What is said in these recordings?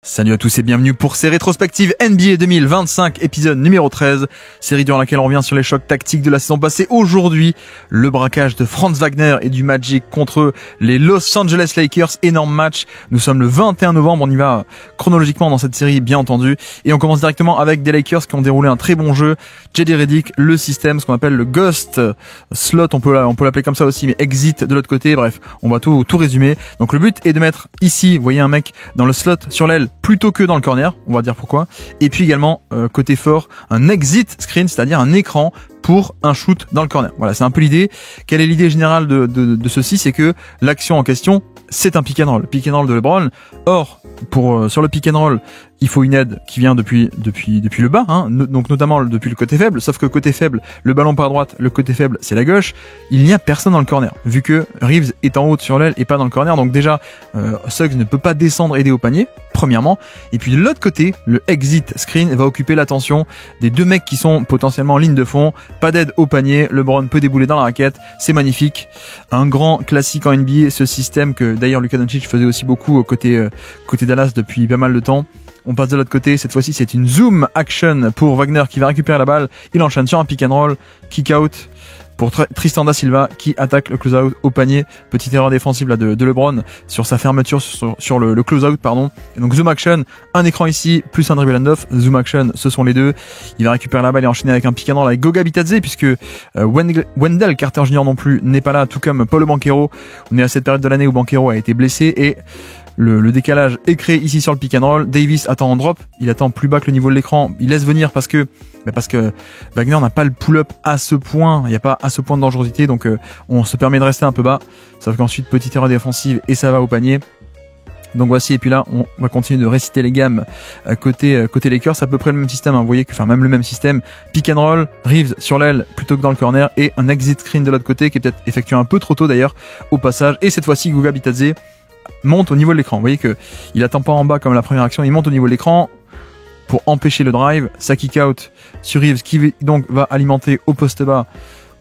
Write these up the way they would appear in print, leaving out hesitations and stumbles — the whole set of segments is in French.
Salut à tous et bienvenue pour ces rétrospectives NBA 2025, épisode numéro 13, série durant laquelle on revient sur les chocs tactiques de la saison passée. Aujourd'hui, le braquage de Franz Wagner et du Magic contre les Los Angeles Lakers, énorme match. Nous sommes le 21 novembre, on y va chronologiquement dans cette série bien entendu, et on commence directement avec des Lakers qui ont déroulé un très bon jeu. JD Redick, le système, ce qu'on appelle le Ghost Slot, on peut l'appeler comme ça aussi, mais Exit de l'autre côté, bref, on va tout résumer. Donc le but est de mettre ici, vous voyez un mec dans le slot sur l'aile, plutôt que dans le corner, on va dire pourquoi. Et puis également, côté fort, un exit screen, c'est-à-dire un écran pour un shoot dans le corner. Voilà, c'est un peu l'idée. Quelle est l'idée générale de ceci? C'est que l'action en question, c'est un pick and roll. Pick and roll de LeBron. Or, sur le pick and roll, il faut une aide qui vient depuis le bas, hein, donc notamment depuis le côté faible. Sauf que côté faible, le ballon part à droite, le côté faible, c'est la gauche. Il n'y a personne dans le corner, vu que Reeves est en haut sur l'aile et pas dans le corner. Donc déjà, Suggs ne peut pas descendre aider au panier, premièrement. Et puis de l'autre côté, le exit screen va occuper l'attention des deux mecs qui sont potentiellement en ligne de fond. Pas d'aide au panier, LeBron peut débouler dans la raquette, c'est magnifique. Un grand classique en NBA, ce système que d'ailleurs Luka Doncic faisait aussi beaucoup côté Dallas depuis pas mal de temps. On passe de l'autre côté, cette fois-ci c'est une zoom action pour Wagner qui va récupérer la balle, il enchaîne sur un pick and roll, kick out pour Tristan da Silva qui attaque le close out au panier. Petite erreur défensive là de LeBron sur sa fermeture sur le close out pardon. Et donc zoom action, un écran ici plus un dribble hand-off, zoom action, ce sont les deux. Il va récupérer la balle et enchaîner avec un pick and roll avec Goga Bitadze puisque Wendell Carter Jr. non plus n'est pas là, tout comme Paolo Banchero. On est à cette période de l'année où Banchero a été blessé et le décalage est créé ici sur le pick and roll. Davis attend en drop, il attend plus bas que le niveau de l'écran, il laisse venir parce que Wagner n'a pas le pull-up à ce point, il n'y a pas à ce point de dangerosité, donc on se permet de rester un peu bas, sauf qu'ensuite petite erreur défensive et ça va au panier. Donc voici, et puis là on va continuer de réciter les gammes côté Lakers, c'est à peu près le même système, hein. Vous voyez que même le même système, pick and roll, Reeves sur l'aile plutôt que dans le corner et un exit screen de l'autre côté qui est peut-être effectué un peu trop tôt d'ailleurs au passage, et cette fois-ci Goga Bitadze monte au niveau de l'écran. Vous voyez que il attend pas en bas comme la première action, il monte au niveau de l'écran pour empêcher le drive, ça kick out sur Reeves qui donc va alimenter au poste bas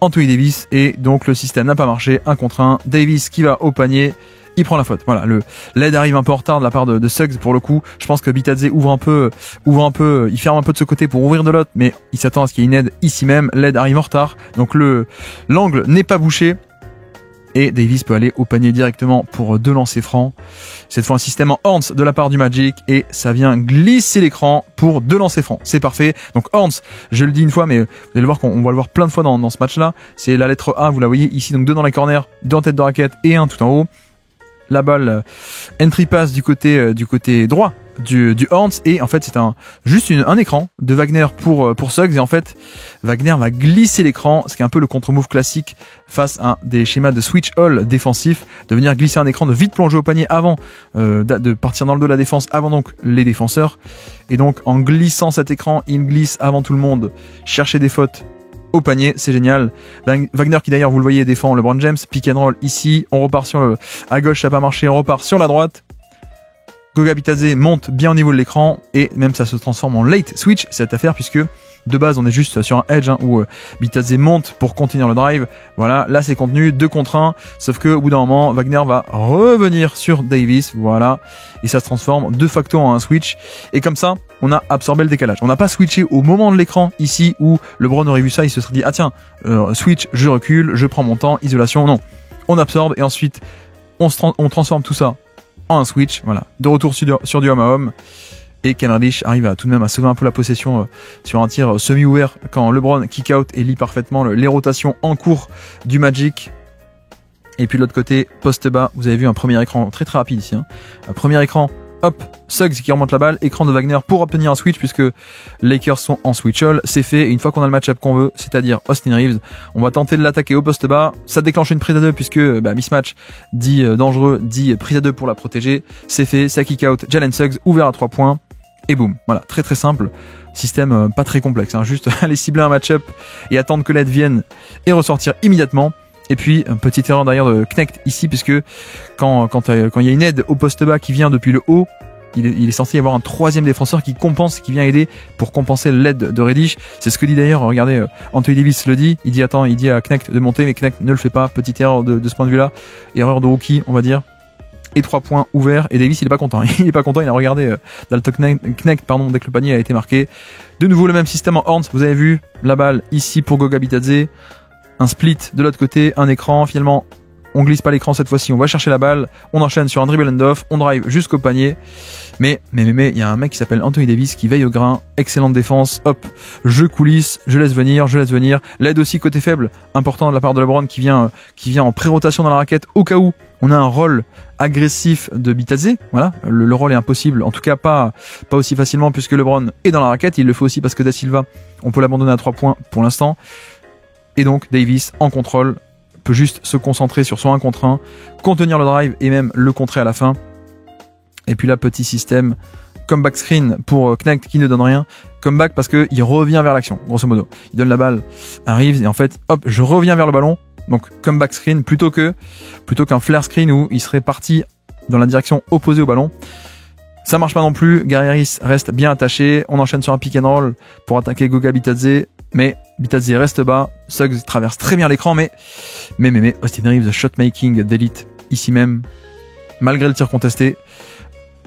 Anthony Davis, et donc le système n'a pas marché, 1 contre 1, Davis qui va au panier, il prend la faute. Voilà, l'aide arrive un peu en retard de la part de Suggs pour le coup. Je pense que Bitadze ouvre un peu, il ferme un peu de ce côté pour ouvrir de l'autre, mais il s'attend à ce qu'il y ait une aide ici même, l'aide arrive en retard, donc l'angle n'est pas bouché. Et Davis peut aller au panier directement pour 2 lancers francs. Cette fois un système en Horns de la part du Magic et ça vient glisser l'écran pour 2 lancers francs. C'est parfait. Donc Horns, je le dis une fois, mais vous allez voir qu'on va le voir plein de fois dans ce match-là. C'est la lettre A, vous la voyez ici, donc 2 dans les corners, 2 en tête de raquette et 1 tout en haut. La balle entry pass du côté droit du Horns, et en fait c'est juste un écran de Wagner pour Suggs, et en fait Wagner va glisser l'écran, ce qui est un peu le contre-move classique face à des schémas de switch all défensif, de venir glisser un écran, de vite plonger au panier avant de partir dans le dos de la défense avant donc les défenseurs, et donc en glissant cet écran il glisse avant tout le monde, chercher des fautes au panier, c'est génial. Wagner qui d'ailleurs vous le voyez défend LeBron James, pick and roll ici, on repart à gauche, ça n'a pas marché, on repart sur la droite. Goga Bitadze monte bien au niveau de l'écran et même ça se transforme en late switch cette affaire, puisque de base on est juste sur un edge où Bitadze monte pour continuer le drive. Voilà, là c'est contenu 2 contre 1, sauf que au bout d'un moment Wagner va revenir sur Davis, voilà, et ça se transforme de facto en un switch, et comme ça on a absorbé le décalage. On n'a pas switché au moment de l'écran ici où LeBron aurait vu ça, il se serait dit ah tiens, switch, je recule, je prends mon temps, isolation. Non, on absorbe et ensuite on transforme tout ça en un switch. Voilà, de retour sur du homme à homme, et Cam Reddish arrive tout de même à sauver un peu la possession sur un tir semi-ouvert quand LeBron kick out et lit parfaitement les rotations en cours du Magic. Et puis de l'autre côté, poste bas, vous avez vu un premier écran très rapide ici, hein. Un premier écran, hop, Suggs qui remonte la balle, écran de Wagner pour obtenir un switch, puisque Lakers sont en switch all, c'est fait, et une fois qu'on a le match-up qu'on veut, c'est-à-dire Austin Reeves, on va tenter de l'attaquer au poste bas, ça déclenche une prise à 2 puisque mismatch dit dangereux, dit prise à 2 pour la protéger, c'est fait, ça kick out, Jalen Suggs ouvert à 3 points, et boum, voilà, très très simple, système pas très complexe, hein, juste aller cibler un match-up et attendre que l'aide vienne et ressortir immédiatement. Et puis, une petite erreur derrière de Knecht ici, puisque quand il y a une aide au poste bas qui vient depuis le haut, il est censé y avoir un 3e défenseur qui compense, qui vient aider pour compenser l'aide de Reddish. C'est ce que dit d'ailleurs, regardez, Anthony Davis le dit, il dit à Knecht de monter, mais Knecht ne le fait pas. Petite erreur de ce point de vue-là, erreur de rookie, on va dire. et 3 points ouverts. Et Davis, il est pas content. Il est pas content, il a regardé Dalton Knecht, pardon, dès que le panier a été marqué. De nouveau, le même système en horns. Vous avez vu la balle ici pour Goga Bitadze. Un split de l'autre côté, un écran. Finalement, on glisse pas l'écran cette fois-ci. On va chercher la balle. On enchaîne sur un dribble end-off. On drive jusqu'au panier. Mais, il y a un mec qui s'appelle Anthony Davis qui veille au grain. Excellente défense. Hop. Je coulisse. Je laisse venir. L'aide aussi côté faible. Important de la part de LeBron qui vient en pré-rotation dans la raquette au cas où on a un rôle agressif de Bitadze. Voilà. Le rôle est impossible. En tout cas, pas aussi facilement puisque LeBron est dans la raquette. Il le fait aussi parce que Da Silva, on peut l'abandonner à 3 points pour l'instant. Et donc, Davis en contrôle peut juste se concentrer sur son 1 contre 1, contenir le drive et même le contrer à la fin. Et puis là, petit système comeback screen pour Knecht qui ne donne rien. Comeback parce que il revient vers l'action, grosso modo. Il donne la balle à Reeves et en fait, hop, je reviens vers le ballon. Donc comeback screen plutôt qu'un flare screen où il serait parti dans la direction opposée au ballon. Ça marche pas non plus. Gary Harris reste bien attaché. On enchaîne sur un pick and roll pour attaquer Goga Bitadze. Mais Bitadze reste bas. Suggs traverse très bien l'écran. Mais Austin Reeves, shot making d'élite ici même. Malgré le tir contesté.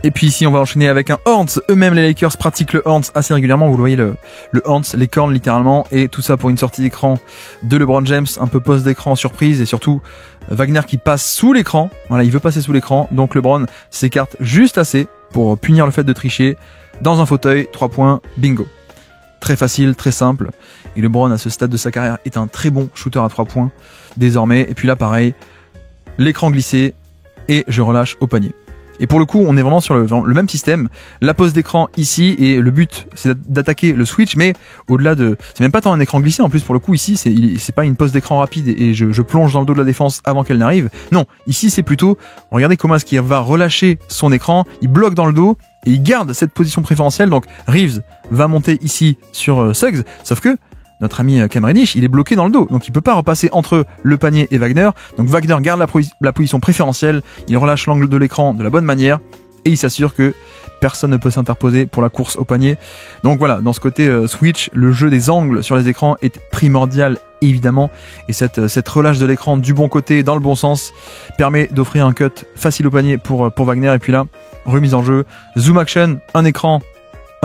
Et puis ici, on va enchaîner avec un Horns. Eux-mêmes, les Lakers pratiquent le Horns assez régulièrement. Vous le voyez, le Horns, les cornes littéralement. Et tout ça pour une sortie d'écran de LeBron James. Un peu post d'écran surprise. Et surtout, Wagner qui passe sous l'écran. Voilà, il veut passer sous l'écran. Donc LeBron s'écarte juste assez pour punir le fait de tricher. Dans un fauteuil, 3 points, bingo. Très facile, très simple. Et LeBron, à ce stade de sa carrière, est un très bon shooter à 3 points. Désormais. Et puis là, pareil. L'écran glissé. Et je relâche au panier. Et pour le coup, on est vraiment sur le même système. La pose d'écran ici et le but, c'est d'attaquer le switch, mais au-delà de, c'est même pas tant un écran glissé. En plus, pour le coup, ici, c'est pas une pose d'écran rapide et je plonge dans le dos de la défense avant qu'elle n'arrive. Non, ici, c'est plutôt, regardez comment est-ce qu'il va relâcher son écran. Il bloque dans le dos et il garde cette position préférentielle. Donc, Reeves va monter ici sur Suggs. Sauf que, notre ami Cam Reddish, il est bloqué dans le dos, donc il peut pas repasser entre le panier et Wagner. Donc Wagner garde la position préférentielle, il relâche l'angle de l'écran de la bonne manière et il s'assure que personne ne peut s'interposer pour la course au panier. Donc voilà, dans ce côté switch, le jeu des angles sur les écrans est primordial évidemment, et cette relâche de l'écran du bon côté, dans le bon sens, permet d'offrir un cut facile au panier pour Wagner. Et puis là, remise en jeu, zoom action, un écran,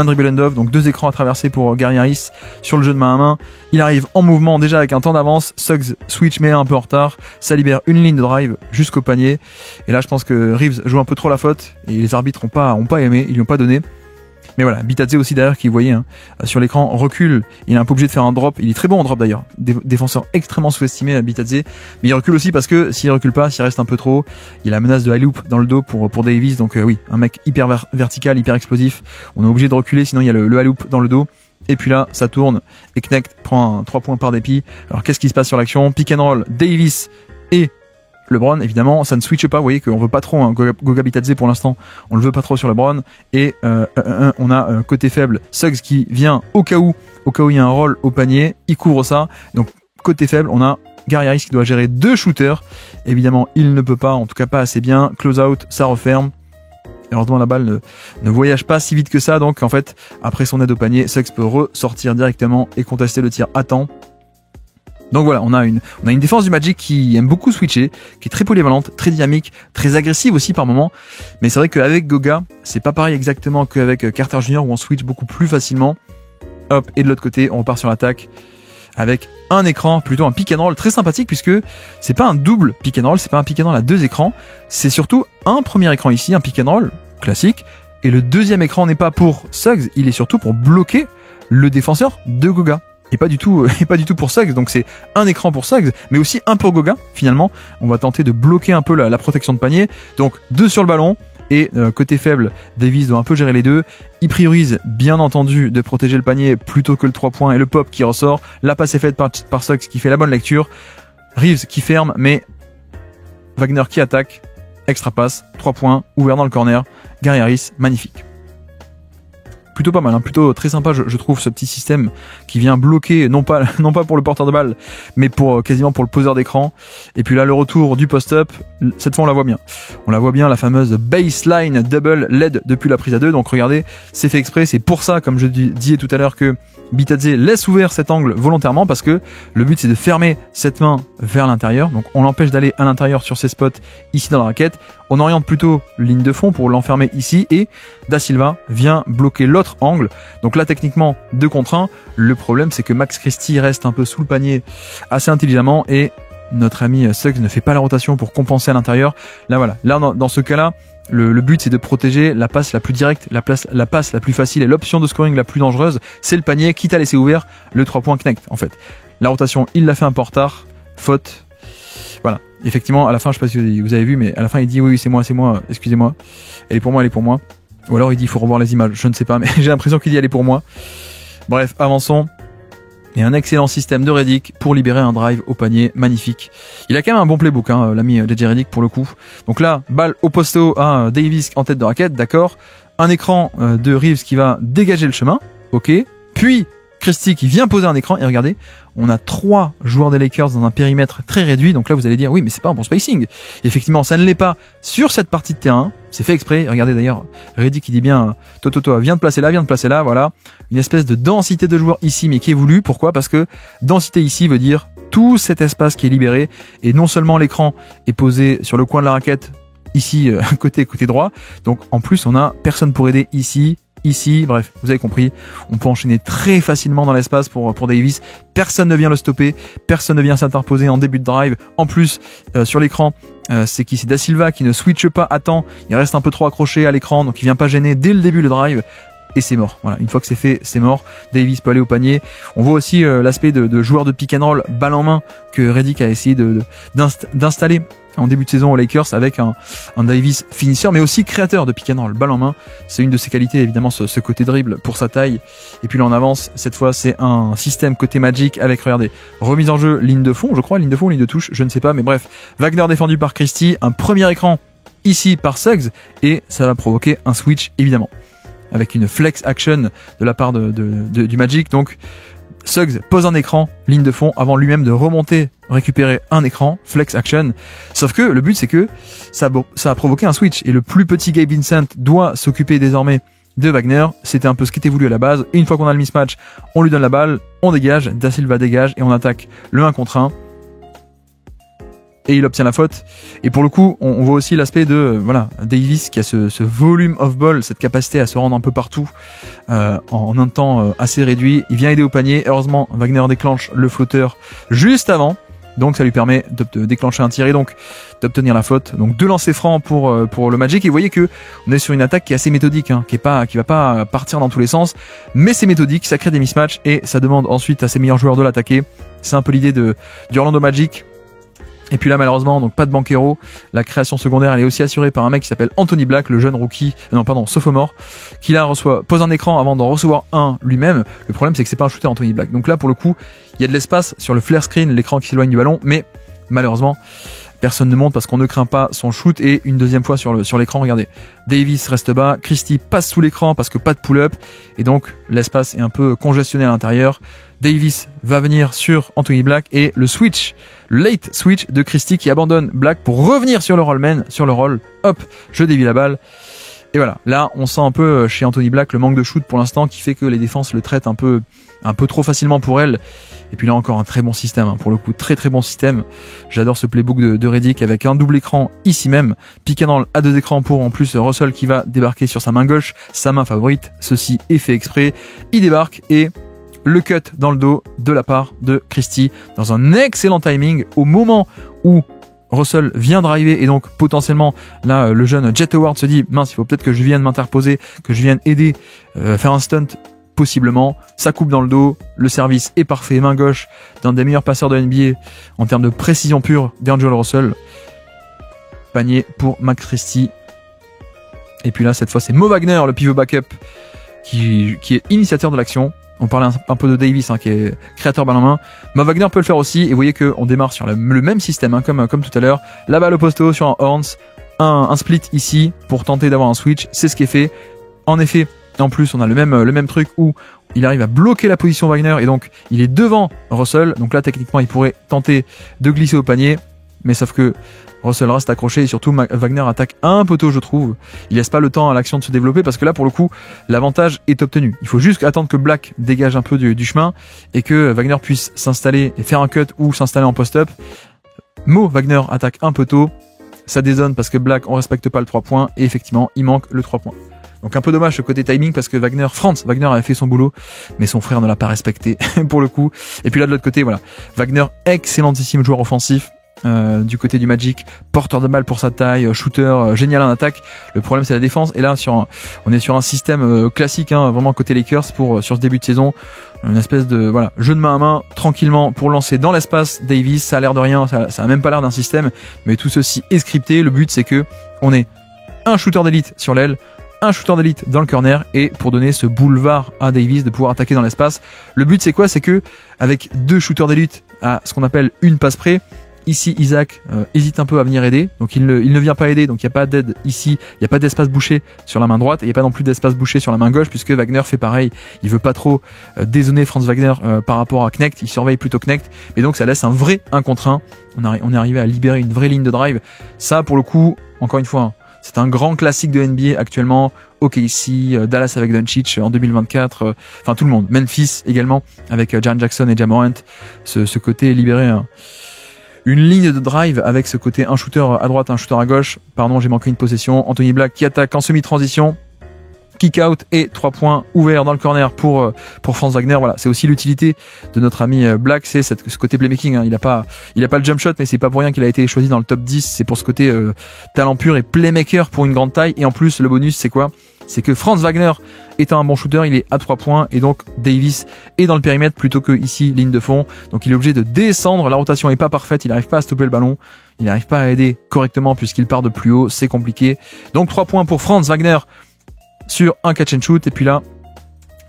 un dribble end-off, donc 2 écrans à traverser pour Gary Harris sur le jeu de main à main. Il arrive en mouvement déjà avec un temps d'avance. Suggs switch mais un peu en retard. Ça libère une ligne de drive jusqu'au panier. Et là, je pense que Reeves joue un peu trop la faute et les arbitres ont pas aimé, ils lui ont pas donné. Mais voilà, Bitadze aussi derrière qui, vous voyez, sur l'écran, recule. Il est un peu obligé de faire un drop. Il est très bon en drop d'ailleurs. Défenseur extrêmement sous-estimé, Bitadze. Mais il recule aussi parce que s'il recule pas, s'il reste un peu trop, il y a la menace de high loop dans le dos pour Davis. Donc oui, un mec hyper vertical, hyper explosif. On est obligé de reculer, sinon il y a le high loop dans le dos. Et puis là, ça tourne et Knecht prend un 3 points par dépit. Alors qu'est-ce qui se passe sur l'action? Pick and roll, Davis et LeBron, évidemment, ça ne switche pas. Vous voyez qu'on veut pas trop Goga Bitadze pour l'instant. On le veut pas trop sur LeBron. Et on a côté faible Suggs qui vient au cas où il y a un roll au panier, il couvre ça. Donc côté faible, on a Gary Harris qui doit gérer 2 shooters. Évidemment, il ne peut pas, en tout cas pas assez bien. Close out, ça referme. Heureusement, la balle ne voyage pas si vite que ça. Donc en fait, après son aide au panier, Suggs peut ressortir directement et contester le tir à temps. Donc voilà, on a une défense du Magic qui aime beaucoup switcher, qui est très polyvalente, très dynamique, très agressive aussi par moment. Mais c'est vrai qu'avec Goga, c'est pas pareil exactement qu'avec Carter Jr. où on switch beaucoup plus facilement. Hop, et de l'autre côté, on repart sur l'attaque avec un écran, plutôt un pick and roll très sympathique puisque c'est pas un double pick and roll, c'est pas un pick and roll à 2 écrans, c'est surtout un premier écran ici, un pick and roll classique, et le deuxième écran n'est pas pour Suggs, il est surtout pour bloquer le défenseur de Goga. Et pas du tout pour Suggs, donc c'est un écran pour Suggs, mais aussi un pour Goga, finalement. On va tenter de bloquer un peu la protection de panier. Donc 2 sur le ballon, et côté faible, Davis doit un peu gérer les deux. Il priorise, bien entendu, de protéger le panier plutôt que le 3 points et le pop qui ressort. La passe est faite par Suggs qui fait la bonne lecture. Reeves qui ferme, mais Wagner qui attaque. Extra passe, 3 points, ouvert dans le corner. Gary Harris, magnifique. Plutôt pas mal, hein, plutôt très sympa je trouve ce petit système qui vient bloquer non pas pour le porteur de balle mais quasiment pour le poseur d'écran. Et puis là le retour du post-up, cette fois on la voit bien la fameuse baseline double LED depuis la prise à 2. Donc regardez, c'est fait exprès, c'est pour ça comme je disais tout à l'heure que Bitadze laisse ouvert cet angle volontairement parce que le but c'est de fermer cette main vers l'intérieur. Donc on l'empêche d'aller à l'intérieur sur ces spots ici dans la raquette. on oriente plutôt ligne de fond pour l'enfermer ici et Da Silva vient bloquer l'autre angle. Donc là techniquement 2 contre 1. Le problème c'est que Max Christie reste un peu sous le panier assez intelligemment et notre ami Suggs ne fait pas la rotation pour compenser à l'intérieur. Là voilà, là dans ce cas-là, le but c'est de protéger la passe la plus directe, la passe la plus facile et l'option de scoring la plus dangereuse, c'est le panier, quitte à laisser ouvert le 3 points Knecht en fait. La rotation, il l'a fait un peu en retard, faute. Voilà, effectivement à la fin, je sais pas si vous avez vu, mais à la fin il dit oui c'est moi, excusez-moi, elle est pour moi. Ou alors il dit il faut revoir les images, je ne sais pas, mais j'ai l'impression qu'il dit elle est pour moi. Bref, avançons. Et un excellent système de Redick pour libérer un drive au panier, magnifique. Il a quand même un bon playbook, hein, l'ami JJ Redick pour le coup. Donc là, balle au posto à Davis en tête de raquette, d'accord. Un écran de Reeves qui va dégager le chemin, ok. Puis Christie qui vient poser un écran et regardez, on a 3 joueurs des Lakers dans un périmètre très réduit. Donc là, vous allez dire oui, mais c'est pas un bon spacing. Et effectivement, ça ne l'est pas sur cette partie de terrain. C'est fait exprès. Regardez d'ailleurs, Redick qui dit bien, toi, viens de placer là, voilà. Une espèce de densité de joueurs ici, mais qui est voulue. Pourquoi? Parce que densité ici veut dire tout cet espace qui est libéré. Et non seulement l'écran est posé sur le coin de la raquette, ici, côté droit. Donc en plus, on a personne pour aider ici, bref, vous avez compris, on peut enchaîner très facilement dans l'espace pour Davis, personne ne vient le stopper, personne ne vient s'interposer en début de drive, en plus sur l'écran c'est Da Silva qui ne switche pas à temps, il reste un peu trop accroché à l'écran, donc il vient pas gêner dès le début le drive, et c'est mort, voilà, une fois que c'est fait, c'est mort, Davis peut aller au panier. On voit aussi l'aspect de joueur de pick and roll, balle en main, que Redick a essayé d'installer en début de saison aux Lakers avec un Davis finisseur mais aussi créateur de pick and roll, balle en main, c'est une de ses qualités évidemment, ce côté dribble pour sa taille. Et puis là on avance, cette fois c'est un système côté Magic avec, regardez, remise en jeu, ligne de fond, je crois, ligne de fond, ligne de touche, je ne sais pas, mais bref, Wagner défendu par Christie, un premier écran ici par Suggs et ça va provoquer un switch évidemment avec une flex action de la part du Magic. Donc Suggs pose un écran, ligne de fond, avant lui-même de remonter, récupérer un écran, flex action. Sauf que le but c'est que ça a provoqué un switch et le plus petit Gabe Vincent doit s'occuper désormais de Wagner. C'était un peu ce qui était voulu à la base. Et une fois qu'on a le mismatch, on lui donne la balle, on dégage, Da Silva dégage et on attaque le 1 contre 1. Et il obtient la faute. Et pour le coup, on voit aussi l'aspect de Davis qui a ce volume off ball, cette capacité à se rendre un peu partout en un temps assez réduit. Il vient aider au panier. Heureusement, Wagner déclenche le flotteur juste avant. Donc ça lui permet de déclencher un tir et donc d'obtenir la faute. Donc 2 lancers francs pour le Magic. Et vous voyez que on est sur une attaque qui est assez méthodique, hein, qui va pas partir dans tous les sens, mais c'est méthodique, ça crée des mismatchs et ça demande ensuite à ses meilleurs joueurs de l'attaquer. C'est un peu l'idée du Orlando Magic. Et puis là malheureusement donc pas de Banchero, la création secondaire elle est aussi assurée par un mec qui s'appelle Anthony Black, le jeune rookie, sophomore, qui là pose un écran avant d'en recevoir un lui-même. Le problème c'est que c'est pas un shooter Anthony Black. Donc là pour le coup il y a de l'espace sur le flare screen, l'écran qui s'éloigne du ballon, mais malheureusement personne ne monte parce qu'on ne craint pas son shoot. Et une deuxième fois sur l'écran, regardez, Davis reste bas, Christie passe sous l'écran parce que pas de pull-up et donc l'espace est un peu congestionné à l'intérieur. Davis va venir sur Anthony Black et le late switch de Christie qui abandonne Black pour revenir sur le rollman, sur le roll, hop, je dévie la balle. Et voilà, là on sent un peu chez Anthony Black le manque de shoot pour l'instant qui fait que les défenses le traitent un peu trop facilement pour elle. Et puis là encore un très bon système, hein, pour le coup très très bon système. J'adore ce playbook de Redick avec un double écran ici même, pick and roll à 2 écrans pour en plus Russell qui va débarquer sur sa main gauche, sa main favorite, ceci est fait exprès, il débarque et le cut dans le dos de la part de Christie dans un excellent timing au moment où Russell vient driver et donc potentiellement là le jeune Jet Howard se dit mince il faut peut-être que je vienne m'interposer, que je vienne aider, faire un stunt possiblement, ça coupe dans le dos, le service est parfait, main gauche d'un des meilleurs passeurs de NBA en termes de précision pure d'Angelo Russell, panier pour Max Christie. Et puis là cette fois c'est Mo Wagner le pivot backup qui est initiateur de l'action. On parlait un peu de Davis qui est créateur balle en main. Mo Wagner peut le faire aussi et vous voyez qu'on démarre sur le même système comme tout à l'heure. La balle au posto sur un Horns, un split ici pour tenter d'avoir un switch, c'est ce qui est fait. En effet, en plus on a le même truc où il arrive à bloquer la position Wagner et donc il est devant Russell. Donc là techniquement il pourrait tenter de glisser au panier, mais sauf que Russell reste accroché et surtout Wagner attaque un peu tôt je trouve. Il laisse pas le temps à l'action de se développer parce que là pour le coup l'avantage est obtenu. Il faut juste attendre que Black dégage un peu du chemin et que Wagner puisse s'installer et faire un cut ou s'installer en post-up. Mo Wagner attaque un peu tôt. ça dézonne parce que Black, on respecte pas le 3 points, et effectivement, il manque le 3 points. Donc un peu dommage ce côté timing parce que Franz Wagner avait fait son boulot, mais son frère ne l'a pas respecté pour le coup. Et puis là de l'autre côté, voilà, Wagner, excellentissime joueur offensif. Du côté du Magic, porteur de balle pour sa taille, shooter génial en attaque. Le problème c'est la défense. Et là on est sur un système classique, hein, vraiment côté Lakers sur ce début de saison, une espèce de jeu de main à main tranquillement pour lancer dans l'espace. Davis, ça a l'air de rien, ça a même pas l'air d'un système, mais tout ceci est scripté. Le but c'est que on ait un shooter d'élite sur l'aile, un shooter d'élite dans le corner, et pour donner ce boulevard à Davis de pouvoir attaquer dans l'espace. Le but c'est quoi? C'est que avec deux shooters d'élite à ce qu'on appelle une passe près. Ici, Isaac hésite un peu à venir aider, donc il ne vient pas aider, donc il n'y a pas d'aide ici, il n'y a pas d'espace bouché sur la main droite, et il n'y a pas non plus d'espace bouché sur la main gauche, puisque Wagner fait pareil, il veut pas trop dézonner Franz Wagner par rapport à Knecht, il surveille plutôt Knecht, et donc ça laisse un vrai 1 contre 1, on est arrivé à libérer une vraie ligne de drive. Ça, pour le coup, encore une fois, hein, c'est un grand classique de NBA actuellement. OKC, Dallas avec Doncic en 2024, enfin tout le monde, Memphis également avec Jaren Jackson et Ja Morant, ce côté libéré, hein. Une ligne de drive avec ce côté un shooter à droite, un shooter à gauche. Pardon, j'ai manqué une possession. Anthony Black qui attaque en semi-transition. Kick out et 3 points ouverts dans le corner pour Franz Wagner. Voilà, c'est aussi l'utilité de notre ami Black, c'est ce côté playmaking, hein. Il a pas le jump shot, mais c'est pas pour rien qu'il a été choisi dans le top 10. C'est pour ce côté talent pur et playmaker pour une grande taille. Et en plus, le bonus, c'est quoi? C'est que Franz Wagner étant un bon shooter, il est à 3 points, et donc Davis est dans le périmètre plutôt que ici, ligne de fond. Donc il est obligé de descendre, la rotation est pas parfaite, il n'arrive pas à stopper le ballon, il n'arrive pas à aider correctement puisqu'il part de plus haut, c'est compliqué. Donc 3 points pour Franz Wagner sur un catch and shoot, et puis là,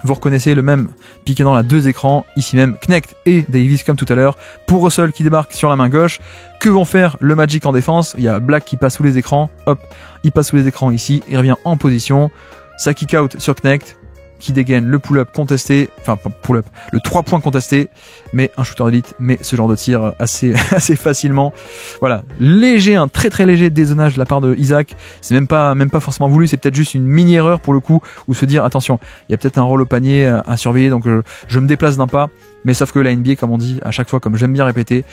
vous reconnaissez le même piqué dans la 2 écrans, ici même Knecht et Davis comme tout à l'heure, pour Russell qui débarque sur la main gauche. Que vont faire le Magic en défense? Il y a Black qui passe sous les écrans, hop, il passe sous les écrans ici, il revient en position, ça kick out sur Knecht, qui dégaine le pull-up contesté, enfin pull-up, le 3 points contesté, mais un shooter d'élite, mais ce genre de tir assez facilement. Voilà, léger, un très très léger dézonage de la part de Isaac. C'est même pas forcément voulu, c'est peut-être juste une mini erreur pour le coup, ou se dire attention, il y a peut-être un rôle au panier à surveiller, donc je me déplace d'un pas. Mais sauf que la NBA, comme on dit à chaque fois, comme j'aime bien répéter,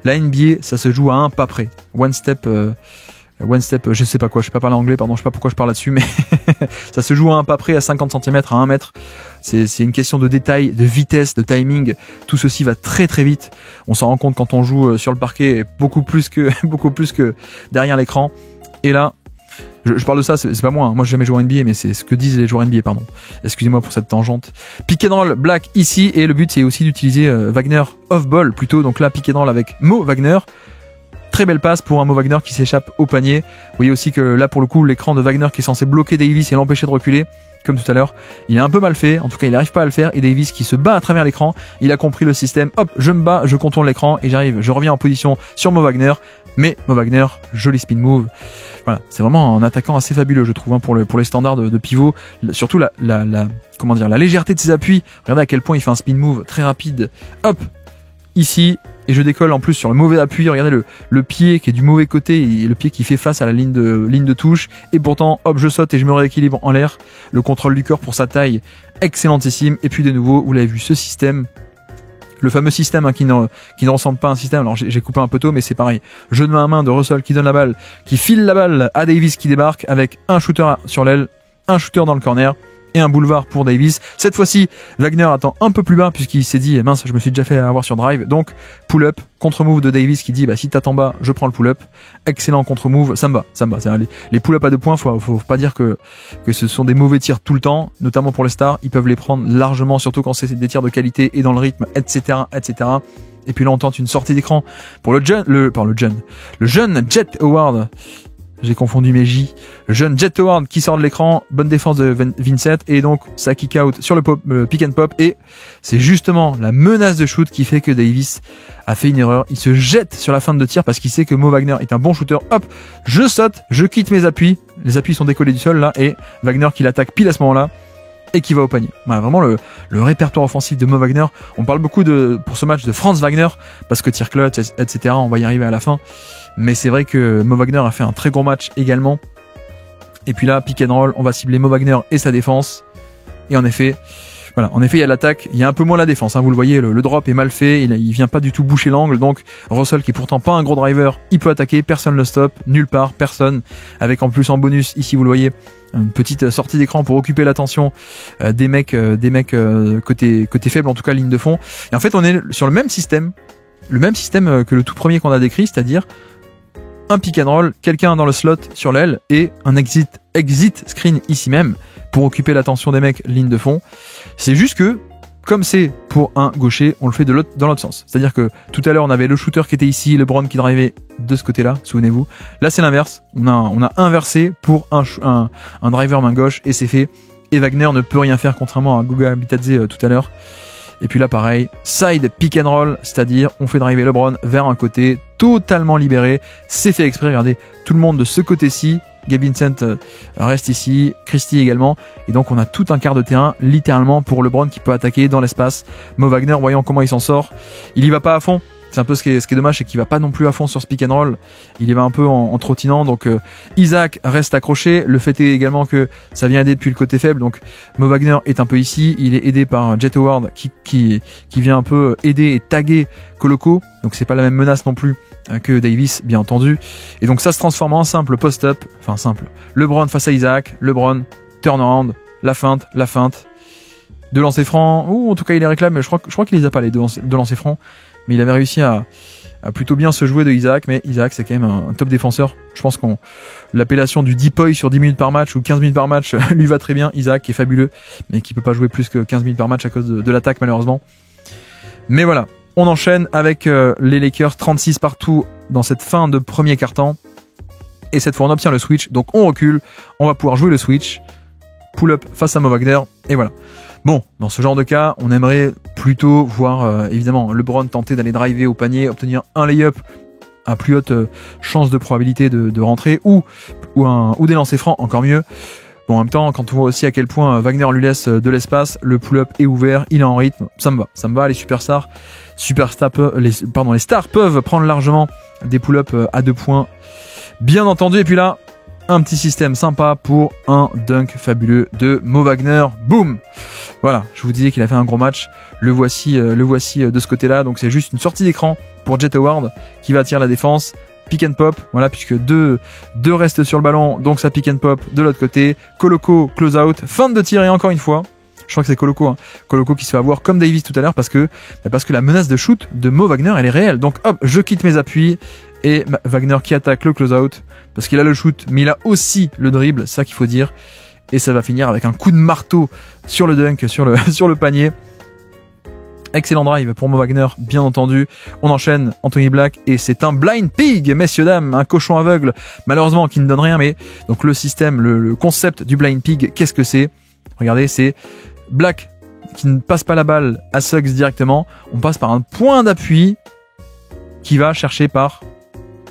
la NBA, ça se joue à un pas près. One step, je sais pas quoi, je sais pas parler anglais, pardon, je sais pas pourquoi je parle là-dessus, mais ça se joue à un pas près, à 50 cm, à 1 mètre. C'est une question de détail, de vitesse, de timing. Tout ceci va très très vite. On s'en rend compte quand on joue sur le parquet, beaucoup plus que derrière l'écran. Et là, je parle de ça, c'est pas moi, hein. Moi j'ai jamais joué en NBA, mais c'est ce que disent les joueurs NBA, pardon. Excusez-moi pour cette tangente. Pick and roll Black ici, et le but c'est aussi d'utiliser Wagner off-ball plutôt. Donc là, pick and roll avec Mo Wagner. Très belle passe pour un Mo Wagner qui s'échappe au panier. Vous voyez aussi que là, pour le coup, l'écran de Wagner qui est censé bloquer Davis et l'empêcher de reculer, comme tout à l'heure, il est un peu mal fait. En tout cas, il n'arrive pas à le faire. Et Davis qui se bat à travers l'écran, il a compris le système. Hop, je me bats, je contourne l'écran et je reviens en position sur Mo Wagner. Mais Mo Wagner, joli spin move. Voilà, c'est vraiment un attaquant assez fabuleux, je trouve, hein, pour les standards de pivot. Surtout la légèreté de ses appuis. Regardez à quel point il fait un spin move très rapide. Hop, ici. Et je décolle en plus sur le mauvais appui. Regardez le pied qui est du mauvais côté, et le pied qui fait face à la ligne de touche. Et pourtant, hop, je saute et je me rééquilibre en l'air. Le contrôle du corps pour sa taille, excellentissime. Et puis de nouveau, vous l'avez vu, ce système, le fameux système, hein, qui ne ressemble pas à un système. Alors j'ai coupé un peu tôt, mais c'est pareil. Jeu de main à main de Russell qui donne la balle, qui file la balle à Davis qui débarque avec un shooter sur l'aile, un shooter dans le corner. Et un boulevard pour Davis. Cette fois-ci, Wagner attend un peu plus bas puisqu'il s'est dit mince, je me suis déjà fait avoir sur drive. Donc pull-up, contre-move de Davis qui dit si t'attends bas, je prends le pull-up. Excellent contre-move, ça me va. Les pull-up à 2 points, faut pas dire que ce sont des mauvais tirs tout le temps, notamment pour les stars. Ils peuvent les prendre largement, surtout quand c'est des tirs de qualité et dans le rythme, etc. Et puis là, on tente une sortie d'écran pour le jeune Jet Howard. J'ai confondu mes J. Le jeune Jet Howard qui sort de l'écran. Bonne défense de Vincent. Et donc, ça kick out sur le pick and pop. Et c'est justement la menace de shoot qui fait que Davis a fait une erreur. Il se jette sur la fin de tir parce qu'il sait que Mo Wagner est un bon shooter. Hop, je saute, je quitte mes appuis. Les appuis sont décollés du sol là. Et Wagner qui l'attaque pile à ce moment-là. Et qui va au panier. Voilà, vraiment le répertoire offensif de Mo Wagner. On parle beaucoup pour ce match de Franz Wagner. Parce que tir clutch, etc. On va y arriver à la fin. Mais c'est vrai que Mo Wagner a fait un très gros match également. Et puis là, pick and roll, on va cibler Mo Wagner et sa défense. Et en effet, Voilà, en effet, il y a l'attaque, il y a un peu moins la défense, hein, vous le voyez, le drop est mal fait, il vient pas du tout boucher l'angle, donc Russell, qui est pourtant pas un gros driver, il peut attaquer, personne le stoppe, nulle part, personne, avec en plus en bonus, ici vous le voyez, une petite sortie d'écran pour occuper l'attention des mecs côté faible, en tout cas ligne de fond. Et en fait, on est sur le même système que le tout premier qu'on a décrit, c'est-à-dire un pick and roll, quelqu'un dans le slot sur l'aile et un exit screen ici même pour occuper l'attention des mecs ligne de fond. C'est juste que, comme c'est pour un gaucher, on le fait dans l'autre sens. C'est-à-dire que tout à l'heure, on avait le shooter qui était ici, LeBron qui drivait de ce côté-là, souvenez-vous. Là, c'est l'inverse. On a inversé pour un driver main gauche et c'est fait. Et Wagner ne peut rien faire, contrairement à Guga Bitadze tout à l'heure. Et puis là, pareil, side pick and roll, c'est-à-dire on fait driver LeBron vers un côté totalement libéré. C'est fait exprès, regardez, tout le monde de ce côté-ci. Gabe Vincent reste ici, Christie également, et donc on a tout un quart de terrain littéralement pour LeBron qui peut attaquer dans l'espace. Mo Wagner, voyons comment il s'en sort, il y va pas à fond, c'est un peu ce qui est dommage, c'est qu'il va pas non plus à fond sur ce pick and roll, il y va un peu en trottinant, donc Isaac reste accroché, le fait est également que ça vient aider depuis le côté faible, donc Mo Wagner est un peu ici, il est aidé par Jet Howard qui vient un peu aider et taguer Koloko, donc c'est pas la même menace non plus que Davis, bien entendu. Et donc ça se transforme en simple post-up, enfin simple. LeBron face à Isaac, LeBron, turnaround, la feinte, deux lancers francs, ou en tout cas il les réclame, mais je crois qu'il les a pas les deux lancers francs, mais il avait réussi à plutôt bien se jouer de Isaac, mais Isaac c'est quand même un top défenseur. Je pense qu'on l'appellation du depoy sur 10 minutes par match ou 15 minutes par match lui va très bien. Isaac qui est fabuleux, mais qui peut pas jouer plus que 15 minutes par match à cause de l'attaque malheureusement. Mais voilà. On enchaîne avec les Lakers, 36 partout dans cette fin de premier quart-temps. Et cette fois, on obtient le switch. Donc, on recule. On va pouvoir jouer le switch. Pull-up face à Mo Wagner. Et voilà. Bon, dans ce genre de cas, on aimerait plutôt voir, évidemment, LeBron tenter d'aller driver au panier, obtenir un lay-up à plus haute chance de probabilité de rentrer ou des lancers francs, encore mieux. Bon, en même temps, quand on voit aussi à quel point Wagner lui laisse de l'espace, le pull-up est ouvert, il est en rythme, ça me va, les superstars, les stars peuvent prendre largement des pull-ups à 2 points, bien entendu. Et puis là, un petit système sympa pour un dunk fabuleux de Mo Wagner, boum. Voilà, je vous disais qu'il a fait un gros match, le voici de ce côté-là, donc c'est juste une sortie d'écran pour Jet Howard qui va attirer la défense. Pick and pop, voilà, puisque deux restent sur le ballon, donc ça pick and pop de l'autre côté. Koloko close out, fin de tir et encore une fois, je crois que c'est Koloko, Koloko qui se fait avoir comme Davis tout à l'heure parce que la menace de shoot de Mo Wagner elle est réelle. Donc hop, je quitte mes appuis et Wagner qui attaque le close out parce qu'il a le shoot, mais il a aussi le dribble, c'est ça qu'il faut dire. Et ça va finir avec un coup de marteau sur le dunk, sur le panier. Excellent drive pour Mo Wagner, bien entendu. On enchaîne Anthony Black et c'est un blind pig, messieurs dames, un cochon aveugle, malheureusement qui ne donne rien, mais donc le système, le concept du blind pig, qu'est-ce que c'est? Regardez, c'est Black qui ne passe pas la balle à Suggs directement, on passe par un point d'appui qui va chercher par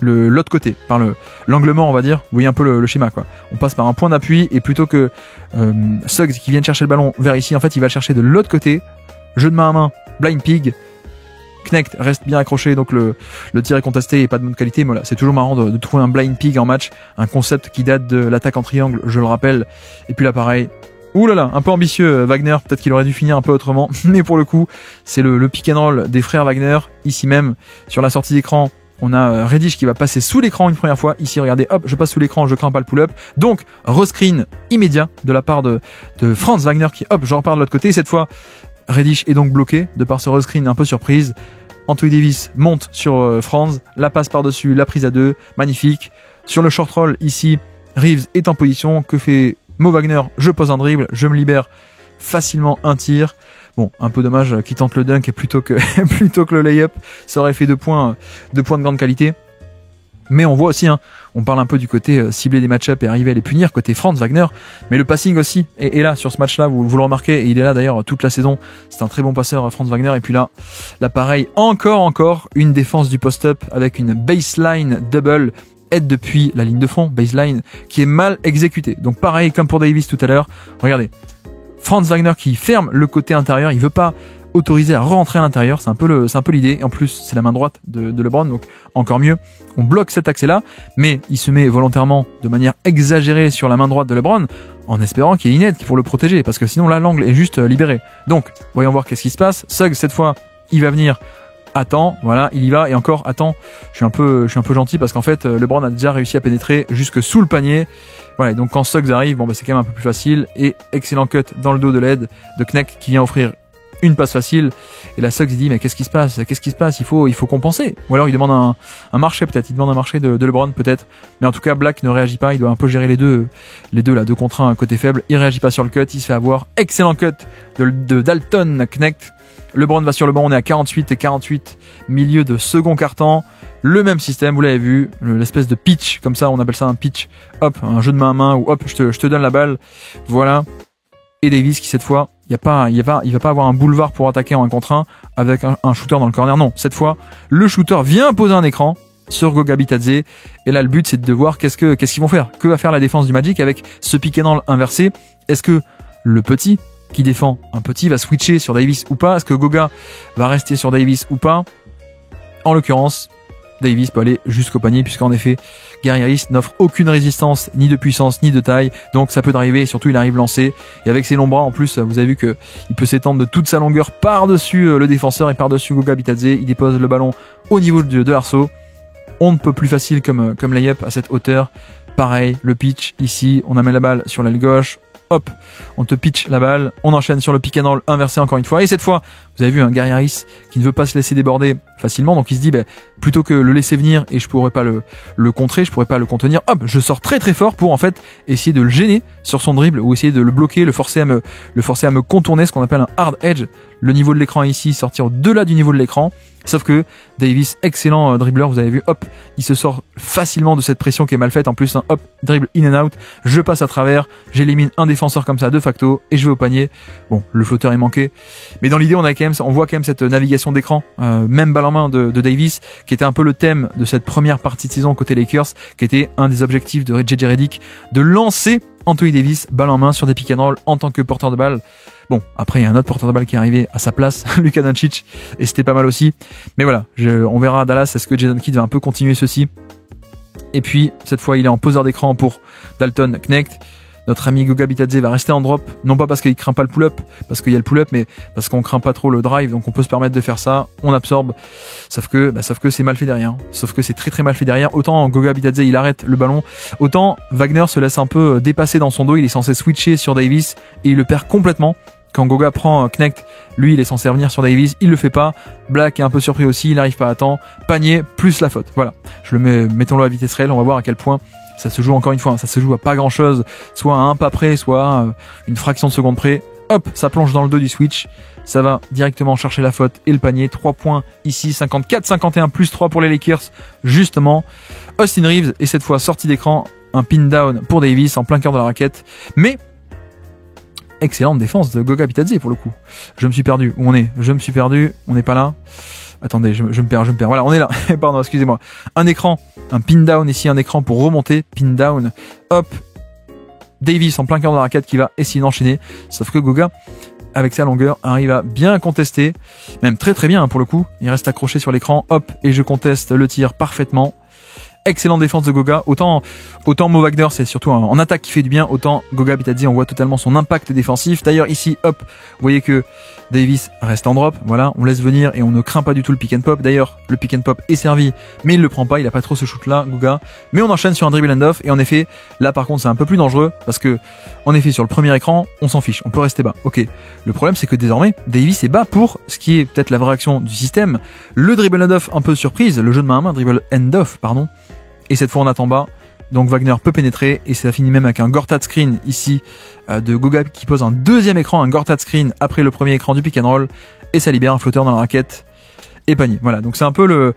l'autre côté, par l'angle mort on va dire, vous voyez un peu le schéma quoi. On passe par un point d'appui et plutôt que Suggs qui vienne chercher le ballon vers ici, en fait il va le chercher de l'autre côté, jeu de main à main, blind pig, Knecht reste bien accroché donc le tir est contesté et pas de bonne qualité, mais voilà, c'est toujours marrant de trouver un blind pig en match, un concept qui date de l'attaque en triangle, je le rappelle. Et puis là pareil, ouh là là, un peu ambitieux Wagner, peut-être qu'il aurait dû finir un peu autrement, mais pour le coup c'est le pick and roll des frères Wagner, ici même sur la sortie d'écran. On a Reddish qui va passer sous l'écran une première fois. Ici, regardez, hop, je passe sous l'écran, je crains pas le pull-up. Donc, rescreen immédiat de la part de Franz Wagner qui, hop, je repars de l'autre côté. Cette fois, Reddish est donc bloqué de par ce rescreen un peu surprise. Anthony Davis monte sur Franz, la passe par-dessus, la prise à 2, magnifique. Sur le short roll, ici, Reeves est en position. Que fait Mo Wagner? Je pose un dribble, je me libère facilement un tir. Bon, un peu dommage qu'il tente le dunk plutôt que le layup. Ça aurait fait 2 points de grande qualité. Mais on voit aussi, on parle un peu du côté cibler des match-ups et arriver à les punir, côté Franz Wagner. Mais le passing aussi est là sur ce match-là, vous le remarquez. Et il est là d'ailleurs toute la saison. C'est un très bon passeur, Franz Wagner. Et puis là pareil, encore une défense du post-up avec une baseline double. Aide depuis la ligne de fond, baseline, qui est mal exécutée. Donc pareil, comme pour Davis tout à l'heure. Regardez. Franz Wagner qui ferme le côté intérieur, il veut pas autorisé à rentrer à l'intérieur. C'est un peu l'idée. En plus, c'est la main droite de LeBron, donc encore mieux. On bloque cet accès-là, mais il se met volontairement de manière exagérée sur la main droite de LeBron, en espérant qu'il y ait Ined pour le protéger, parce que sinon là, l'angle est juste libéré. Donc, voyons voir qu'est-ce qui se passe. Suggs, cette fois, il va venir. Attends, voilà, il y va, et encore, attends, je suis un peu gentil parce qu'en fait, LeBron a déjà réussi à pénétrer jusque sous le panier. Voilà, et donc quand Suggs arrive, bon, bah, c'est quand même un peu plus facile, et excellent cut dans le dos de l'aide de Knecht qui vient offrir une passe facile. Et là, Suggs, il dit, mais qu'est-ce qui se passe? Il faut compenser. Ou alors, il demande un marché, peut-être. Il demande un marché de LeBron, peut-être. Mais en tout cas, Black ne réagit pas. Il doit un peu gérer les deux, là, 2 contre 1, côté faible. Il réagit pas sur le cut. Il se fait avoir. Excellent cut de Dalton Knecht. LeBron va sur le banc. On est à 48 et 48. Milieu de second quart-temps. Le même système, vous l'avez vu. L'espèce de pitch. Comme ça, on appelle ça un pitch. Hop, un jeu de main à main. Ou hop, je te donne la balle. Voilà. Et Davis qui, cette fois, il va pas avoir un boulevard pour attaquer en 1 contre 1 avec un shooter dans le corner. Non, cette fois, le shooter vient poser un écran sur Goga Bitadze. Et là, le but, c'est de voir qu'est-ce qu'ils vont faire. Que va faire la défense du Magic avec ce pick and roll inversé? Est-ce que le petit qui défend un petit va switcher sur Davis ou pas? Est-ce que Goga va rester sur Davis ou pas? En l'occurrence, Davis peut aller jusqu'au panier puisqu'en effet, Gary Harris n'offre aucune résistance, ni de puissance, ni de taille. Donc ça peut driver et surtout il arrive lancé. Et avec ses longs bras en plus, vous avez vu que il peut s'étendre de toute sa longueur par-dessus le défenseur et par-dessus Goga Bitadze. Il dépose le ballon au niveau de l'arceau. On ne peut plus facile comme layup à cette hauteur. Pareil, le pitch ici, on amène la balle sur l'aile gauche. Hop, on te pitch la balle, on enchaîne sur le pick and roll inversé encore une fois. Et cette fois, vous avez vu un Gary Harris qui ne veut pas se laisser déborder facilement. Donc il se dit, plutôt que le laisser venir et je pourrais pas le contrer, je pourrais pas le contenir. Hop, je sors très très fort pour en fait essayer de le gêner sur son dribble ou essayer de le bloquer, le forcer à me contourner, ce qu'on appelle un hard edge. Le niveau de l'écran ici, sortir au-delà du niveau de l'écran. Sauf que Davis, excellent dribbleur, vous avez vu, hop, il se sort facilement de cette pression qui est mal faite. En plus, un hop, dribble in and out, je passe à travers, j'élimine un défenseur comme ça de facto et je vais au panier. Bon, le flotteur est manqué, mais dans l'idée, on voit quand même cette navigation d'écran, même balle en main de Davis, qui était un peu le thème de cette première partie de saison côté Lakers, qui était un des objectifs de JJ Redick, de lancer Anthony Davis balle en main sur des pick and roll en tant que porteur de balle. Bon, après il y a un autre porteur de balle qui est arrivé à sa place, Luka Doncic, et c'était pas mal aussi. Mais voilà, on verra à Dallas, est-ce que Jason Kidd va un peu continuer ceci. Et puis cette fois il est en poseur d'écran pour Dalton Knecht. Notre ami Goga Bitadze va rester en drop, non pas parce qu'il craint pas le pull-up, parce qu'il y a le pull-up, mais parce qu'on craint pas trop le drive, donc on peut se permettre de faire ça, on absorbe, sauf que c'est mal fait derrière, sauf que c'est très très mal fait derrière. Autant Goga Bitadze il arrête le ballon, autant Wagner se laisse un peu dépasser dans son dos, il est censé switcher sur Davis et il le perd complètement. Quand Goga prend Knecht, lui il est censé revenir sur Davis, il le fait pas. Black est un peu surpris aussi, il n'arrive pas à temps. Panier plus la faute. Voilà, je le mettons-le à vitesse réelle, on va voir à quel point ça se joue encore une fois. Ça se joue à pas grand chose, soit à un pas près, soit à une fraction de seconde près. Hop, ça plonge dans le dos du switch. Ça va directement chercher la faute et le panier. 3 points ici, 54-51 plus 3 pour les Lakers. Justement, Austin Reeves est cette fois sorti d'écran. Un pin down pour Davis en plein cœur de la raquette. Mais excellente défense de Goga Bitadze pour le coup. Je me suis perdu. Où on est? Je me suis perdu. On n'est pas là. Attendez, je me perds. Voilà, on est là. Pardon, excusez-moi. Un écran, un pin down ici, un écran pour remonter. Pin down. Hop. Davis en plein cœur de la raquette qui va essayer d'enchaîner. Sauf que Goga, avec sa longueur, arrive à bien contester. Même très très bien pour le coup. Il reste accroché sur l'écran. Hop. Et je conteste le tir parfaitement. Excellente défense de Goga. Autant Mo Wagner, c'est surtout en attaque qui fait du bien. Autant Goga Bitadze, on voit totalement son impact défensif. D'ailleurs, ici, hop, vous voyez que Davis reste en drop. Voilà, on laisse venir et on ne craint pas du tout le pick and pop. D'ailleurs, le pick and pop est servi, mais il le prend pas. Il a pas trop ce shoot-là, Goga. Mais on enchaîne sur un dribble and off. Et en effet, là, par contre, c'est un peu plus dangereux parce que, en effet, sur le premier écran, on s'en fiche. On peut rester bas. Ok. Le problème, c'est que désormais, Davis est bas pour ce qui est peut-être la vraie action du système. Le dribble and off, un peu surprise. Le jeu de main à main, dribble and off, pardon. Et cette fois on attend bas, donc Wagner peut pénétrer et ça finit même avec un Gortat screen ici de Goga qui pose un deuxième écran, un Gortat screen après le premier écran du pick and roll et ça libère un flotteur dans la raquette et panier. Voilà, donc c'est un peu le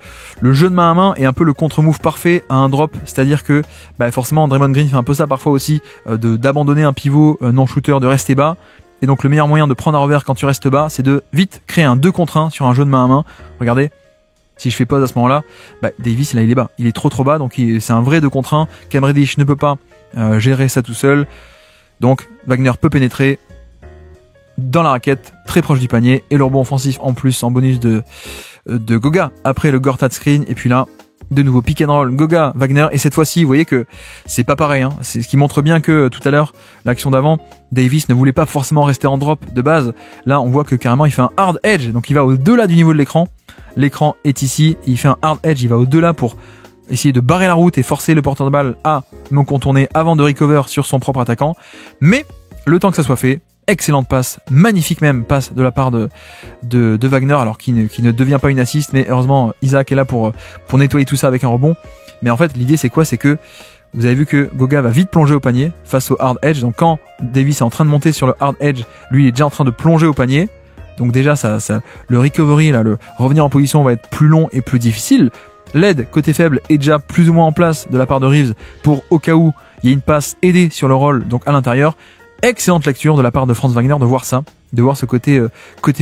jeu de main à main et un peu le contre-move parfait à un drop, c'est-à-dire que forcément Draymond Green fait un peu ça parfois aussi, d'abandonner un pivot non-shooter, de rester bas. Et donc le meilleur moyen de prendre un revers quand tu restes bas, c'est de vite créer un 2 contre 1 sur un jeu de main à main. Regardez. Si je fais pause à ce moment-là, Davis là il est bas, il est trop bas, donc c'est un vrai 2 contre 1. Cam Reddish ne peut pas gérer ça tout seul, donc Wagner peut pénétrer dans la raquette très proche du panier et le rebond offensif en plus en bonus de Goga après le Gortat screen. Et puis là, de nouveau pick and roll, Goga, Wagner, et cette fois-ci, vous voyez que c'est pas pareil, hein. C'est ce qui montre bien que tout à l'heure, l'action d'avant, Davis ne voulait pas forcément rester en drop de base. Là, on voit que carrément, il fait un hard edge, donc il va au-delà du niveau de l'écran. L'écran est ici, il fait un hard edge, il va au-delà pour essayer de barrer la route et forcer le porteur de balle à non contourner avant de recover sur son propre attaquant. Mais, le temps que ça soit fait, excellente passe, magnifique même passe de la part de Wagner, alors qui ne devient pas une assist, mais heureusement Isaac est là pour nettoyer tout ça avec un rebond. Mais en fait l'idée c'est quoi? C'est que vous avez vu que Goga va vite plonger au panier face au hard edge, donc quand Davis est en train de monter sur le hard edge, lui il est déjà en train de plonger au panier, donc déjà ça le recovery, là, le revenir en position va être plus long et plus difficile. L'aide côté faible est déjà plus ou moins en place de la part de Reeves pour au cas où il y a une passe aidée sur le roll, donc à l'intérieur. Excellente lecture de la part de Franz Wagner de voir ça, de voir ce côté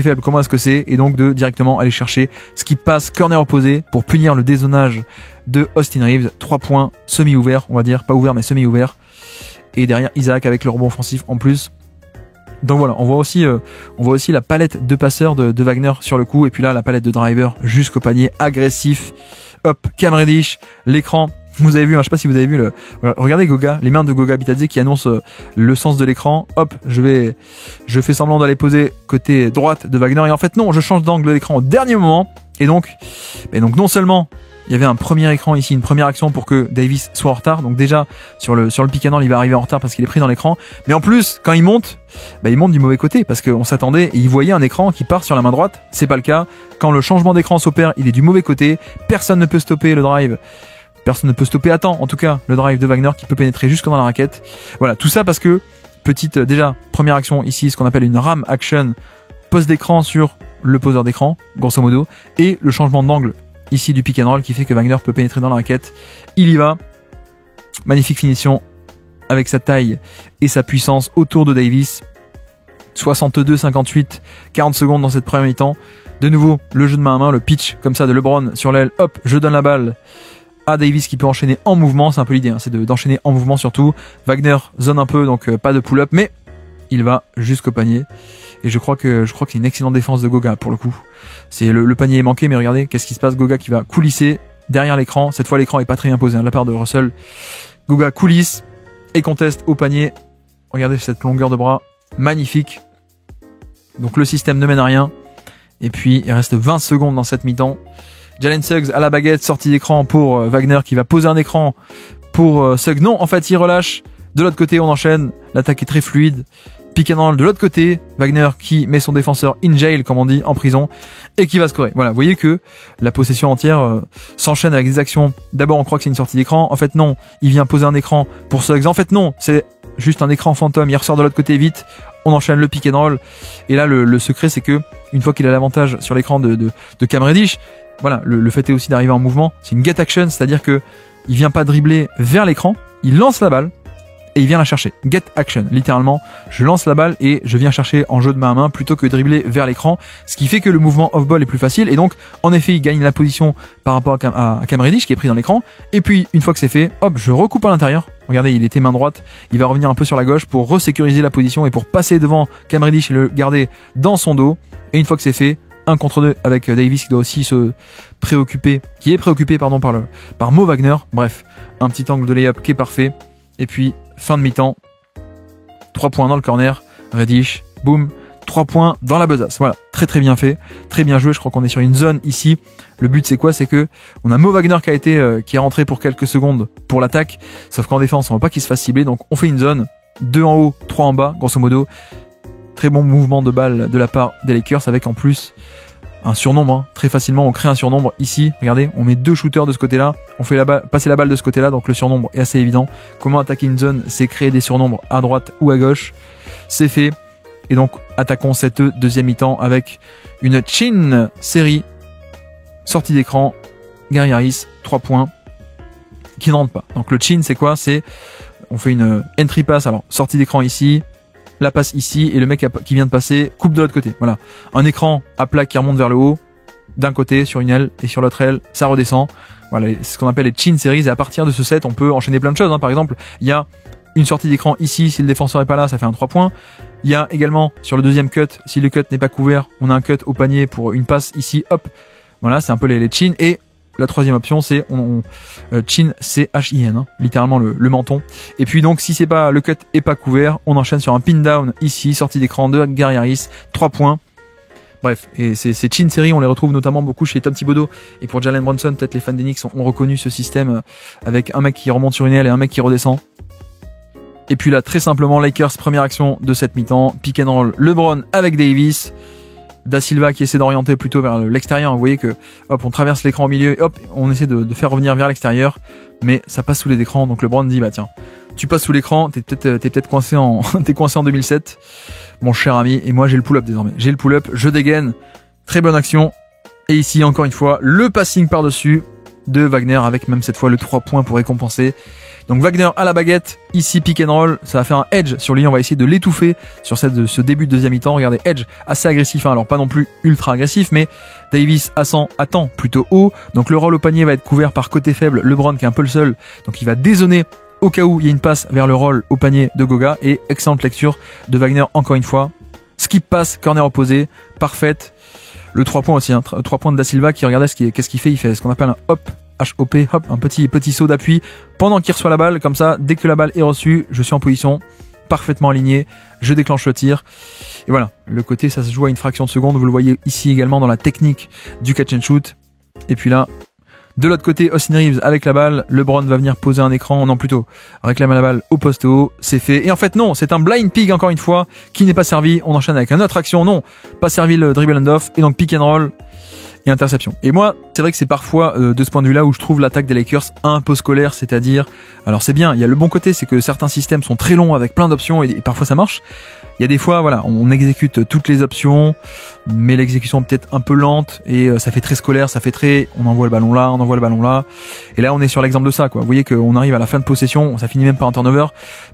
faible, comment est-ce que c'est, et donc de directement aller chercher ce qui passe corner opposé pour punir le dézonage de Austin Reeves. 3 points semi-ouverts, on va dire, pas ouverts mais semi-ouverts, et derrière Isaac avec le rebond offensif en plus. Donc voilà, on voit aussi la palette de passeurs de Wagner sur le coup, et puis là la palette de driver jusqu'au panier agressif. Hop, Cam Reddish, l'écran. Vous avez vu, je sais pas si vous avez vu regardez Goga, les mains de Goga Bitadze qui annoncent le sens de l'écran. Hop, je fais semblant d'aller poser côté droite de Wagner, et en fait non, je change d'angle de l'écran au dernier moment, et donc non seulement il y avait un premier écran ici, une première action pour que Davis soit en retard, donc déjà sur le pick and roll il va arriver en retard parce qu'il est pris dans l'écran, mais en plus quand il monte du mauvais côté parce qu'on s'attendait et il voyait un écran qui part sur la main droite, c'est pas le cas. Quand le changement d'écran s'opère, il est du mauvais côté, personne ne peut stopper le drive. Personne ne peut stopper à temps, en tout cas, le drive de Wagner qui peut pénétrer jusque dans la raquette. Voilà, tout ça parce que, déjà, première action ici, ce qu'on appelle une ram action, pose d'écran sur le poseur d'écran, grosso modo, et le changement d'angle ici du pick and roll qui fait que Wagner peut pénétrer dans la raquette. Il y va. Magnifique finition avec sa taille et sa puissance autour de Davis. 62-58, 40 secondes dans cette première mi-temps. De nouveau, le jeu de main à main, le pitch comme ça de LeBron sur l'aile. Hop, je donne la balle à Davis qui peut enchaîner en mouvement, c'est un peu l'idée, hein, c'est d'enchaîner en mouvement surtout. Wagner zone un peu, donc pas de pull-up, mais il va jusqu'au panier. Et je crois que c'est une excellente défense de Goga pour le coup. C'est le panier est manqué, mais regardez qu'est-ce qui se passe. Goga qui va coulisser derrière l'écran. Cette fois l'écran est pas très bien posé, hein, de la part de Russell. Goga coulisse et conteste au panier. Regardez cette longueur de bras, magnifique. Donc le système ne mène à rien. Et puis il reste 20 secondes dans cette mi-temps. Jalen Suggs à la baguette, sortie d'écran pour Wagner qui va poser un écran pour Suggs. Non, en fait, il relâche. De l'autre côté, on enchaîne. L'attaque est très fluide. Pick and roll de l'autre côté. Wagner qui met son défenseur in jail, comme on dit, en prison, et qui va scorer. Voilà, vous voyez que la possession entière s'enchaîne avec des actions. D'abord, on croit que c'est une sortie d'écran. En fait, non. Il vient poser un écran pour Suggs. En fait, non. C'est juste un écran fantôme. Il ressort de l'autre côté vite. On enchaîne le pick and roll. Et là, le secret, c'est que une fois qu'il a l'avantage sur l'écran de Cam Reddish, voilà, le fait est aussi d'arriver en mouvement. C'est une get action, c'est-à-dire que il vient pas dribbler vers l'écran, il lance la balle et il vient la chercher. Get action, littéralement. Je lance la balle et je viens chercher en jeu de main à main plutôt que dribbler vers l'écran, ce qui fait que le mouvement off-ball est plus facile et donc, en effet, il gagne la position par rapport à Cam Reddish qui est pris dans l'écran. Et puis, une fois que c'est fait, hop, je recoupe à l'intérieur. Regardez, il était main droite, il va revenir un peu sur la gauche pour resécuriser la position et pour passer devant Cam Reddish et le garder dans son dos. Et une fois que c'est fait, 1 contre 2 avec Davis qui doit aussi se préoccuper, par Mo Wagner. Bref, un petit angle de layup qui est parfait. Et puis, fin de mi-temps, 3 points dans le corner, Reddish, boum, 3 points dans la besace. Voilà, très très bien fait, très bien joué. Je crois qu'on est sur une zone ici. Le but c'est quoi? C'est que on a Mo Wagner qui est rentré pour quelques secondes pour l'attaque. Sauf qu'en défense, on veut pas qu'il se fasse cibler. Donc on fait une zone, 2 en haut, 3 en bas, grosso modo. Très bon mouvement de balle de la part des Lakers avec en plus un surnombre, hein. Très facilement on crée un surnombre ici, regardez, on met 2 shooters de ce côté-là, on fait passer la balle de ce côté-là, donc le surnombre est assez évident. Comment attaquer une zone? C'est créer des surnombres à droite ou à gauche, c'est fait. Et donc attaquons cette deuxième mi-temps avec une chin série, sortie d'écran, Gary Harris, 3 points, qui ne rentre pas. Donc le chin c'est quoi? C'est, on fait une entry pass, alors sortie d'écran ici, la passe ici et le mec qui vient de passer coupe de l'autre côté. Voilà, un écran à plat qui remonte vers le haut d'un côté sur une aile et sur l'autre aile ça redescend. Voilà, c'est ce qu'on appelle les chin series et à partir de ce set on peut enchaîner plein de choses, hein. Par exemple il y a une sortie d'écran ici, si le défenseur est pas là, ça fait un 3 points. Il y a également, sur le deuxième cut, si le cut n'est pas couvert, on a un cut au panier pour une passe ici, hop. Voilà, c'est un peu les chins. Et la troisième option, c'est chin, c'est H-I-N, hein, littéralement le menton. Et puis donc, si c'est pas, le cut est pas couvert, on enchaîne sur un pin down ici, sortie d'écran de Gary Harris, 3 points. Bref, et ces chin séries, on les retrouve notamment beaucoup chez Tom Thibodeau. Et pour Jalen Brunson, peut-être les fans des Knicks ont reconnu ce système avec un mec qui remonte sur une aile et un mec qui redescend. Et puis là, très simplement, Lakers, première action de cette mi-temps, pick and roll, LeBron avec Davis, Da Silva qui essaie d'orienter plutôt vers l'extérieur. Vous voyez que, hop, on traverse l'écran au milieu, et hop, on essaie de faire revenir vers l'extérieur, mais ça passe sous les écrans. Donc LeBron dit, bah tiens, tu passes sous l'écran, t'es peut-être coincé t'es coincé en 2007, mon cher ami, et moi j'ai le pull-up désormais. J'ai le pull-up, je dégaine, très bonne action. Et ici, encore une fois, le passing par-dessus de Wagner avec même cette fois le 3 points pour récompenser. Donc Wagner à la baguette, ici pick and roll, ça va faire un edge sur lui, on va essayer de l'étouffer sur ce début de deuxième mi-temps. Regardez, edge assez agressif, hein, alors pas non plus ultra agressif, mais Davis attend plutôt haut, donc le roll au panier va être couvert par côté faible, LeBron qui est un peu le seul, donc il va dézoner au cas où il y a une passe vers le roll au panier de Goga, et excellente lecture de Wagner encore une fois. Skip pass, corner opposé, parfaite. Le 3 points aussi, hein, 3 points de Da Silva qui, regardez qu'est-ce qu'il fait, il fait ce qu'on appelle un hop, H-O-P, hop, un petit saut d'appui pendant qu'il reçoit la balle, comme ça, dès que la balle est reçue, je suis en position, parfaitement aligné, je déclenche le tir. Et voilà, le côté, ça se joue à une fraction de seconde, vous le voyez ici également dans la technique du catch and shoot. Et puis là, de l'autre côté, Austin Reeves avec la balle, LeBron va venir poser un écran, non plutôt, réclamer la balle au poste haut, c'est fait. Et en fait non, c'est un blind pig encore une fois, qui n'est pas servi, on enchaîne avec une autre action, non, pas servi le dribble and off, et donc pick and roll, et interception. Et moi, c'est vrai que c'est parfois de ce point de vue-là où je trouve l'attaque des Lakers un peu scolaire, c'est-à-dire, alors c'est bien, il y a le bon côté, c'est que certains systèmes sont très longs avec plein d'options et parfois ça marche. Il y a des fois, voilà, on exécute toutes les options, mais l'exécution est peut-être un peu lente et ça fait très scolaire, ça fait très, on envoie le ballon là, on envoie le ballon là. Et là, on est sur l'exemple de ça, quoi. Vous voyez qu'on arrive à la fin de possession, ça finit même par un turnover,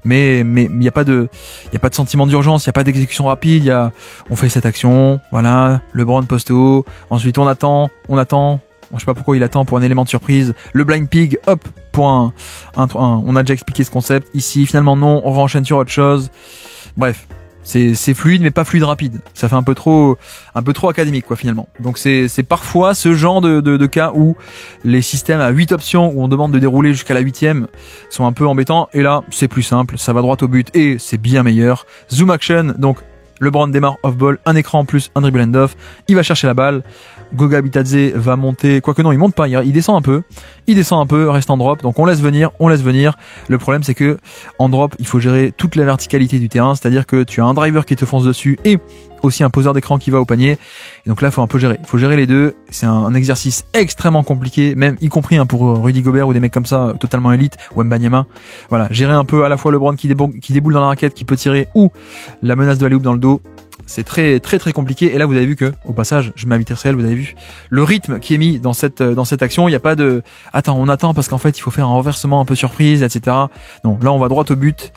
mais il y a pas de sentiment d'urgence, il y a pas d'exécution rapide, on fait cette action, voilà, LeBron poste haut, ensuite on attend. Je sais pas pourquoi il attend pour un élément de surprise. Le blind pig, hop, pour on a déjà expliqué ce concept. Ici, finalement non, on renchaîne sur autre chose. Bref. C'est fluide mais pas fluide rapide. Ça fait un peu trop académique quoi finalement. Donc c'est parfois ce genre de cas où les systèmes à 8 options où on demande de dérouler jusqu'à la 8e sont un peu embêtants, et là c'est plus simple, ça va droit au but et c'est bien meilleur. Zoom action, donc LeBron démarre off ball, un écran en plus, un dribble and off, il va chercher la balle, Goga Bitadze va monter, quoique non, il monte pas, il descend un peu, reste en drop, donc on laisse venir. Le problème c'est que en drop, il faut gérer toute la verticalité du terrain, c'est-à-dire que tu as un driver qui te fonce dessus et aussi un poseur d'écran qui va au panier. Et donc là, faut un peu gérer. Il faut gérer les deux. C'est un exercice extrêmement compliqué, même y compris pour Rudy Gobert ou des mecs comme ça, totalement élite, ou Mbanyama. Voilà, gérer un peu à la fois LeBron qui déboule dans la raquette, qui peut tirer, ou la menace de alley-oop dans le dos. C'est très compliqué. Et là, vous avez vu que, au passage, je mets à vitesse réelle, vous avez vu le rythme qui est mis dans cette action. Il n'y a pas de attends, on attend parce qu'en fait, il faut faire un renversement un peu surprise, etc. Non, là, on va droit au but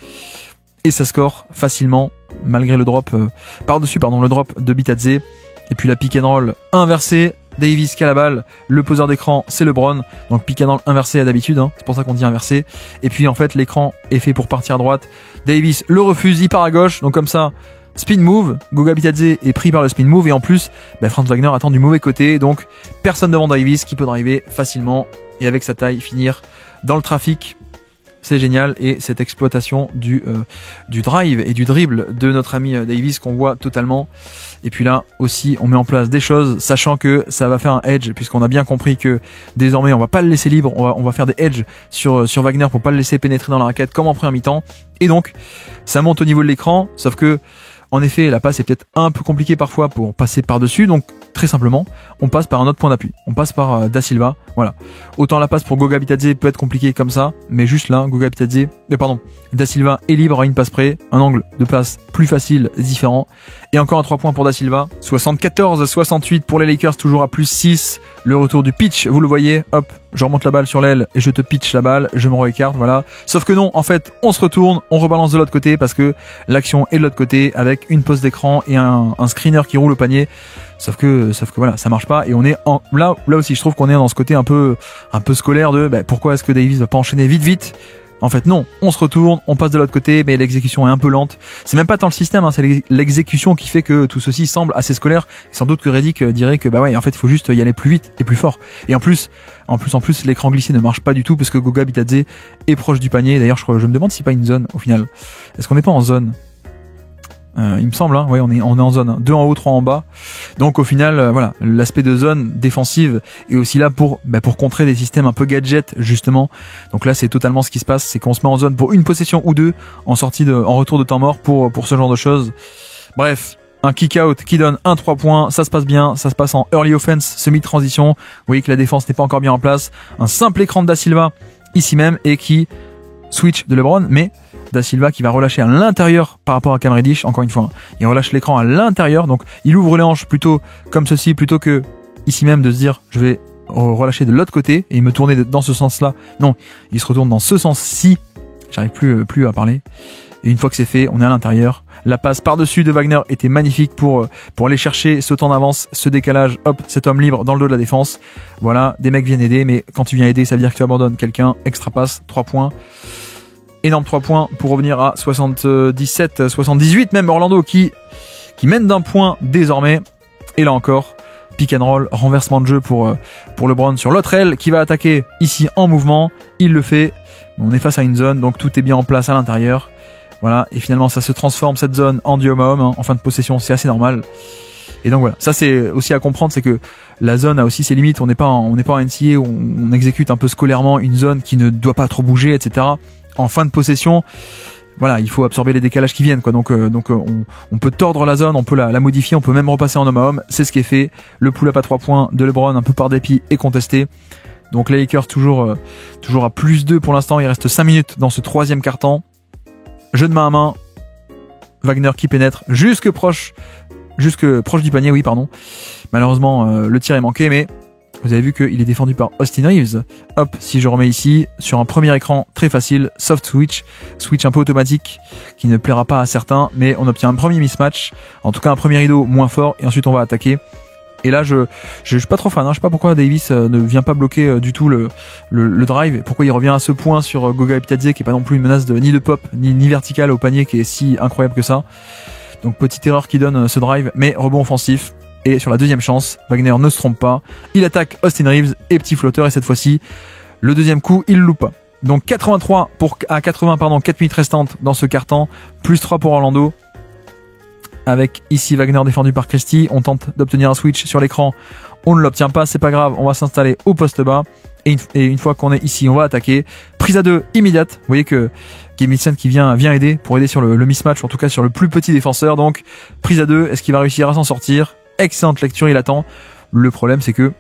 et ça score facilement malgré le drop le drop de Bitadze. Et puis la pick and roll inversée. Davis qui a la balle, le poseur d'écran c'est LeBron, donc pick and roll inversé à d'habitude, hein, c'est pour ça qu'on dit inversé. Et puis en fait l'écran est fait pour partir à droite. Davis le refuse, il part à gauche, donc comme ça. Spin move, Goga Bitadze est pris par le spin move et en plus, Franz Wagner attend du mauvais côté, donc personne devant Davis qui peut driver facilement et avec sa taille finir dans le trafic. C'est génial, et cette exploitation du drive et du dribble de notre ami Davis qu'on voit totalement. Et puis là aussi on met en place des choses, sachant que ça va faire un edge, puisqu'on a bien compris que désormais on va pas le laisser libre, on va faire des edges sur Wagner pour pas le laisser pénétrer dans la raquette comme en première mi-temps. Et donc ça monte au niveau de l'écran, sauf que en effet, la passe est peut-être un peu compliquée parfois pour passer par-dessus, donc très simplement, on passe par un autre point d'appui. On passe par Da Silva, voilà. Autant la passe pour Goga Bitadze peut être compliquée comme ça, mais juste là, Da Silva est libre à une passe près, un angle de passe plus facile, différent. Et encore un 3 points pour Da Silva. 74-68 pour les Lakers, toujours à plus 6. Le retour du pitch, vous le voyez, hop, je remonte la balle sur l'aile et je te pitch la balle, je me réécarte, voilà. Sauf que non, en fait, on se retourne, on rebalance de l'autre côté parce que l'action est de l'autre côté avec une pose d'écran et un screener qui roule au panier. Sauf que voilà, ça marche pas et on est là aussi, je trouve qu'on est dans ce côté un peu scolaire de pourquoi est-ce que Davis va pas enchaîner vite En fait non, on se retourne, on passe de l'autre côté, mais l'exécution est un peu lente. C'est même pas tant le système, hein, c'est l'exécution qui fait que tout ceci semble assez scolaire. Sans doute que Reddick dirait que bah ouais, en fait il faut juste y aller plus vite et plus fort. Et en plus, l'écran glissé ne marche pas du tout parce que Goga Bitadze est proche du panier. D'ailleurs, je me demande si pas une zone au final. Est-ce qu'on n'est pas en zone? Il me semble, hein, ouais, on est en zone, hein. 2 en haut, 3 en bas. Donc au final, voilà, l'aspect de zone défensive est aussi là pour contrer des systèmes un peu gadget justement. Donc là, c'est totalement ce qui se passe, c'est qu'on se met en zone pour une possession ou deux en retour de temps mort pour ce genre de choses. Bref, un kick-out qui donne un 3 points, ça se passe bien, ça se passe en early offense, semi-transition. Vous voyez que la défense n'est pas encore bien en place. Un simple écran de Da Silva ici même et qui switch de LeBron, mais Da Silva qui va relâcher à l'intérieur par rapport à Cam Reddish, encore une fois, il relâche l'écran à l'intérieur, donc il ouvre les hanches plutôt comme ceci, plutôt que ici même de se dire je vais relâcher de l'autre côté et me tourner dans ce sens-là. Non, il se retourne dans ce sens-ci, j'arrive plus à parler, et une fois que c'est fait, on est à l'intérieur. La passe par-dessus de Wagner était magnifique pour aller chercher ce temps d'avance, ce décalage, hop, cet homme libre dans le dos de la défense. Voilà, des mecs viennent aider, mais quand tu viens aider, ça veut dire que tu abandonnes quelqu'un, extra passe, 3 points. Énorme 3 points pour revenir à 77, 78 même. Orlando qui mène d'un point désormais. Et là encore, pick and roll, renversement de jeu pour LeBron sur l'autre aile qui va attaquer ici en mouvement. Il le fait. On est face à une zone, donc tout est bien en place à l'intérieur. Voilà, et finalement ça se transforme cette zone en du homme-à-homme, hein, en fin de possession, c'est assez normal. Et donc voilà, ça c'est aussi à comprendre, c'est que la zone a aussi ses limites. On n'est pas en NCAA où on exécute un peu scolairement une zone qui ne doit pas trop bouger, etc. En fin de possession, voilà, il faut absorber les décalages qui viennent, quoi. Donc on peut tordre la zone, on peut la modifier, on peut même repasser en homme à homme. C'est ce qui est fait. Le pull-up à 3 points de LeBron, un peu par dépit, est contesté. Donc les Lakers toujours à plus 2 pour l'instant. Il reste 5 minutes dans ce troisième quart-temps. Jeu de main à main. Wagner qui pénètre jusque proche du panier, oui, pardon. Malheureusement, le tir est manqué, mais vous avez vu qu'il est défendu par Austin Reeves. Hop, si je remets ici, sur un premier écran très facile, soft switch un peu automatique, qui ne plaira pas à certains, mais on obtient un premier mismatch, en tout cas un premier rideau moins fort, et ensuite on va attaquer. Et là, je suis pas trop fan, hein. Je sais pas pourquoi Davis ne vient pas bloquer du tout le drive, pourquoi il revient à ce point sur Goga Bitadze, qui est pas non plus une menace ni de pop, ni verticale au panier, qui est si incroyable que ça. Donc petite erreur qui donne ce drive, mais rebond offensif. Et sur la deuxième chance, Wagner ne se trompe pas. Il attaque Austin Reeves et petit flotteur. Et cette fois-ci, le deuxième coup, il loupe pas. Donc 83 à 80, 4 minutes restantes dans ce quart-temps. Plus 3 pour Orlando. Avec ici Wagner défendu par Christie. On tente d'obtenir un switch sur l'écran. On ne l'obtient pas, c'est pas grave. On va s'installer au poste bas. Et une fois qu'on est ici, on va attaquer. Prise à 2 immédiate. Vous voyez que Gabe Vincent qui vient aider pour aider sur le mismatch, en tout cas sur le plus petit défenseur. Donc prise à 2, est-ce qu'il va réussir à s'en sortir? Excellente lecture, il attend. Le problème c'est que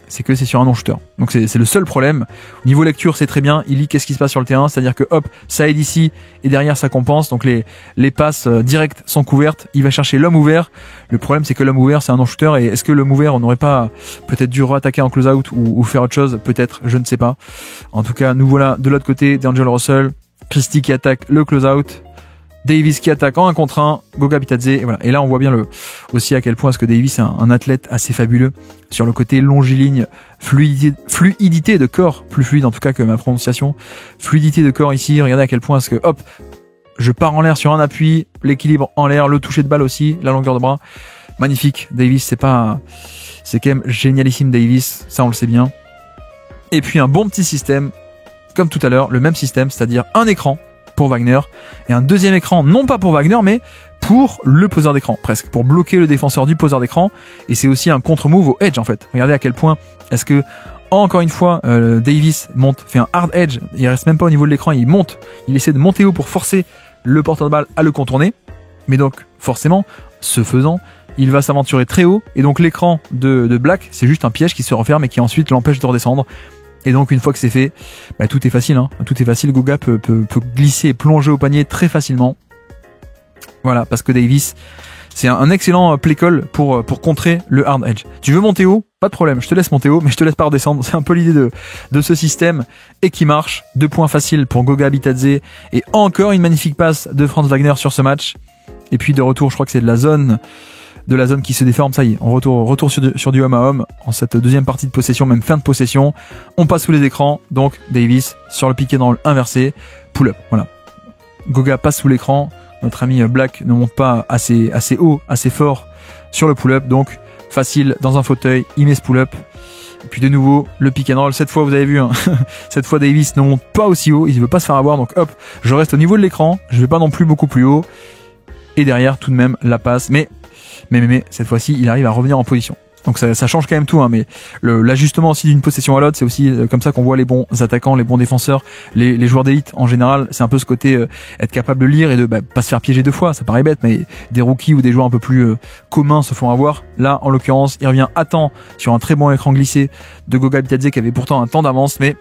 c'est sur un non-shooter. Donc c'est le seul problème. Niveau lecture, c'est très bien. Il lit qu'est-ce qui se passe sur le terrain, c'est-à-dire que hop, ça aide ici et derrière ça compense. Donc les passes directes sont couvertes. Il va chercher l'homme ouvert. Le problème c'est que l'homme ouvert c'est un non-shooter, et est-ce que l'homme ouvert on n'aurait pas peut-être dû re-attaquer en close-out ou faire autre chose? Peut-être, je ne sais pas. En tout cas, nous voilà de l'autre côté. D'Angelo Russell, Christie qui attaque le close-out. Davis qui attaque en 1 contre 1, Goga Bitadze, et voilà. Et là, on voit bien aussi à quel point est-ce que Davis est un athlète assez fabuleux sur le côté longiligne, fluidité de corps, plus fluide en tout cas que ma prononciation, fluidité de corps ici. Regardez à quel point est-ce que, hop, je pars en l'air sur un appui, l'équilibre en l'air, le toucher de balle aussi, la longueur de bras, magnifique. Davis, c'est quand même génialissime Davis, ça on le sait bien. Et puis un bon petit système, comme tout à l'heure, le même système, c'est-à-dire un écran pour Wagner et un deuxième écran, non pas pour Wagner mais pour le poseur d'écran, presque pour bloquer le défenseur du poseur d'écran. Et c'est aussi un contre-move au edge en fait. Regardez à quel point est-ce que encore une fois Davis fait un hard edge, il reste même pas au niveau de l'écran, il essaie de monter haut pour forcer le porteur de balle à le contourner, mais donc forcément ce faisant il va s'aventurer très haut, et donc l'écran de Black c'est juste un piège qui se referme et qui ensuite l'empêche de redescendre. Et donc une fois que c'est fait, tout est facile, hein. Tout est facile. Goga peut glisser et plonger au panier très facilement. Voilà, parce que Davis, c'est un excellent play call pour contrer le hard edge. Tu veux monter haut? Pas de problème, je te laisse monter haut, mais je te laisse pas redescendre. C'est un peu l'idée de ce système, et qui marche. 2 points faciles pour Goga Bitadze, et encore une magnifique passe de Franz Wagner sur ce match. Et puis de retour, je crois que c'est de la zone de la zone qui se déforme. Ça y est, on retour sur du homme à homme en cette deuxième partie de possession, même fin de possession. On passe sous les écrans, donc Davis sur le pick and roll inversé, pull-up. Voilà. Goga passe sous l'écran. Notre ami Black ne monte pas assez haut, assez fort sur le pull-up, donc facile dans un fauteuil, il met ce pull-up. Et puis de nouveau, le pick and roll. Cette fois, vous avez vu, hein, cette fois Davis ne monte pas aussi haut, il ne veut pas se faire avoir, donc hop, je reste au niveau de l'écran, je vais pas non plus beaucoup plus haut. Et derrière, tout de même, la passe, mais cette fois-ci, il arrive à revenir en position. Donc ça change quand même tout, hein, mais l'ajustement aussi d'une possession à l'autre, c'est aussi comme ça qu'on voit les bons attaquants, les bons défenseurs, les joueurs d'élite en général. C'est un peu ce côté être capable de lire et de pas se faire piéger deux fois. Ça paraît bête, mais des rookies ou des joueurs un peu plus communs se font avoir. Là, en l'occurrence, il revient à temps sur un très bon écran glissé de Goga Bitadze qui avait pourtant un temps d'avance, mais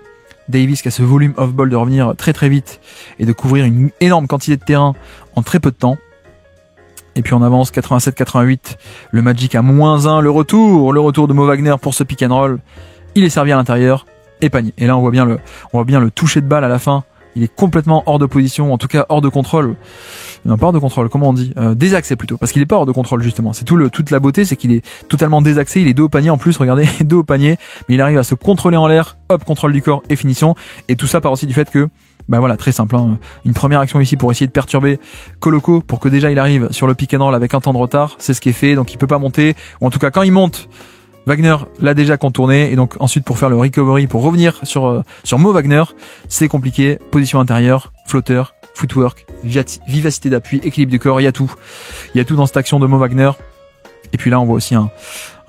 Davis qui a ce volume off-ball de revenir très très vite et de couvrir une énorme quantité de terrain en très peu de temps. Et puis on avance 87-88, le Magic à -1, le retour de Mo Wagner pour ce pick and roll. Il est servi à l'intérieur et panier. Et là on voit bien le toucher de balle à la fin. Il est complètement hors de position, en tout cas hors de contrôle. Non, pas hors de contrôle, comment on dit désaxé plutôt, parce qu'il est pas hors de contrôle justement. C'est toute la beauté, c'est qu'il est totalement désaxé. Il est dos au panier en plus, regardez, dos au panier, mais il arrive à se contrôler en l'air. Hop, contrôle du corps et finition. Et tout ça part aussi du fait que voilà, très simple, hein. Une première action ici pour essayer de perturber Koloko pour que déjà il arrive sur le pick and roll avec un temps de retard. C'est ce qui est fait, donc il peut pas monter, ou en tout cas quand il monte, Wagner l'a déjà contourné, et donc ensuite pour faire le recovery, pour revenir sur Mo Wagner, c'est compliqué. Position intérieure, flotteur, footwork, vivacité d'appui, équilibre du corps, il y a tout dans cette action de Mo Wagner. Et puis là on voit aussi un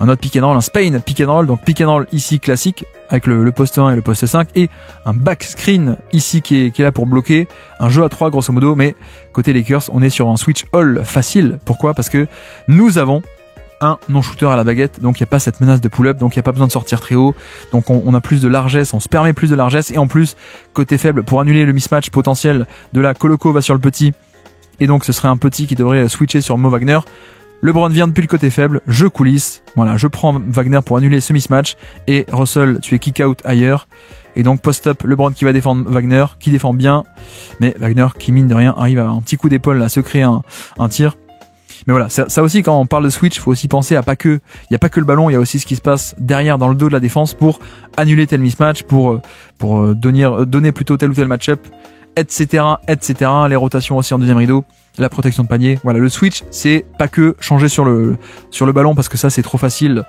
autre pick and roll, un Spain pick and roll, donc pick and roll ici classique avec le poste 1 et le poste 5, et un back screen ici qui est là pour bloquer, un jeu à 3 grosso modo, mais côté Lakers on est sur un switch all facile. Pourquoi? Parce que nous avons un non-shooter à la baguette, donc il n'y a pas cette menace de pull-up, donc il n'y a pas besoin de sortir très haut, donc on a plus de largesse, on se permet plus de largesse, et en plus, côté faible, pour annuler le mismatch potentiel de la Koloko va sur le petit, et donc ce serait un petit qui devrait switcher sur Mo Wagner. LeBron vient depuis le côté faible, je coulisse, voilà, je prends Wagner pour annuler ce mismatch, et Russell, tu es kick out ailleurs, et donc post-up, LeBron qui va défendre Wagner, qui défend bien, mais Wagner qui mine de rien arrive à un petit coup d'épaule à se créer un tir. Mais voilà, ça aussi, quand on parle de switch, faut aussi penser à il y a pas que le ballon, il y a aussi ce qui se passe derrière dans le dos de la défense pour annuler tel mismatch, pour donner plutôt tel ou tel match-up, etc., les rotations aussi en deuxième rideau, la protection de panier. Voilà, le switch, c'est pas que changer sur le ballon, parce que ça c'est trop facile,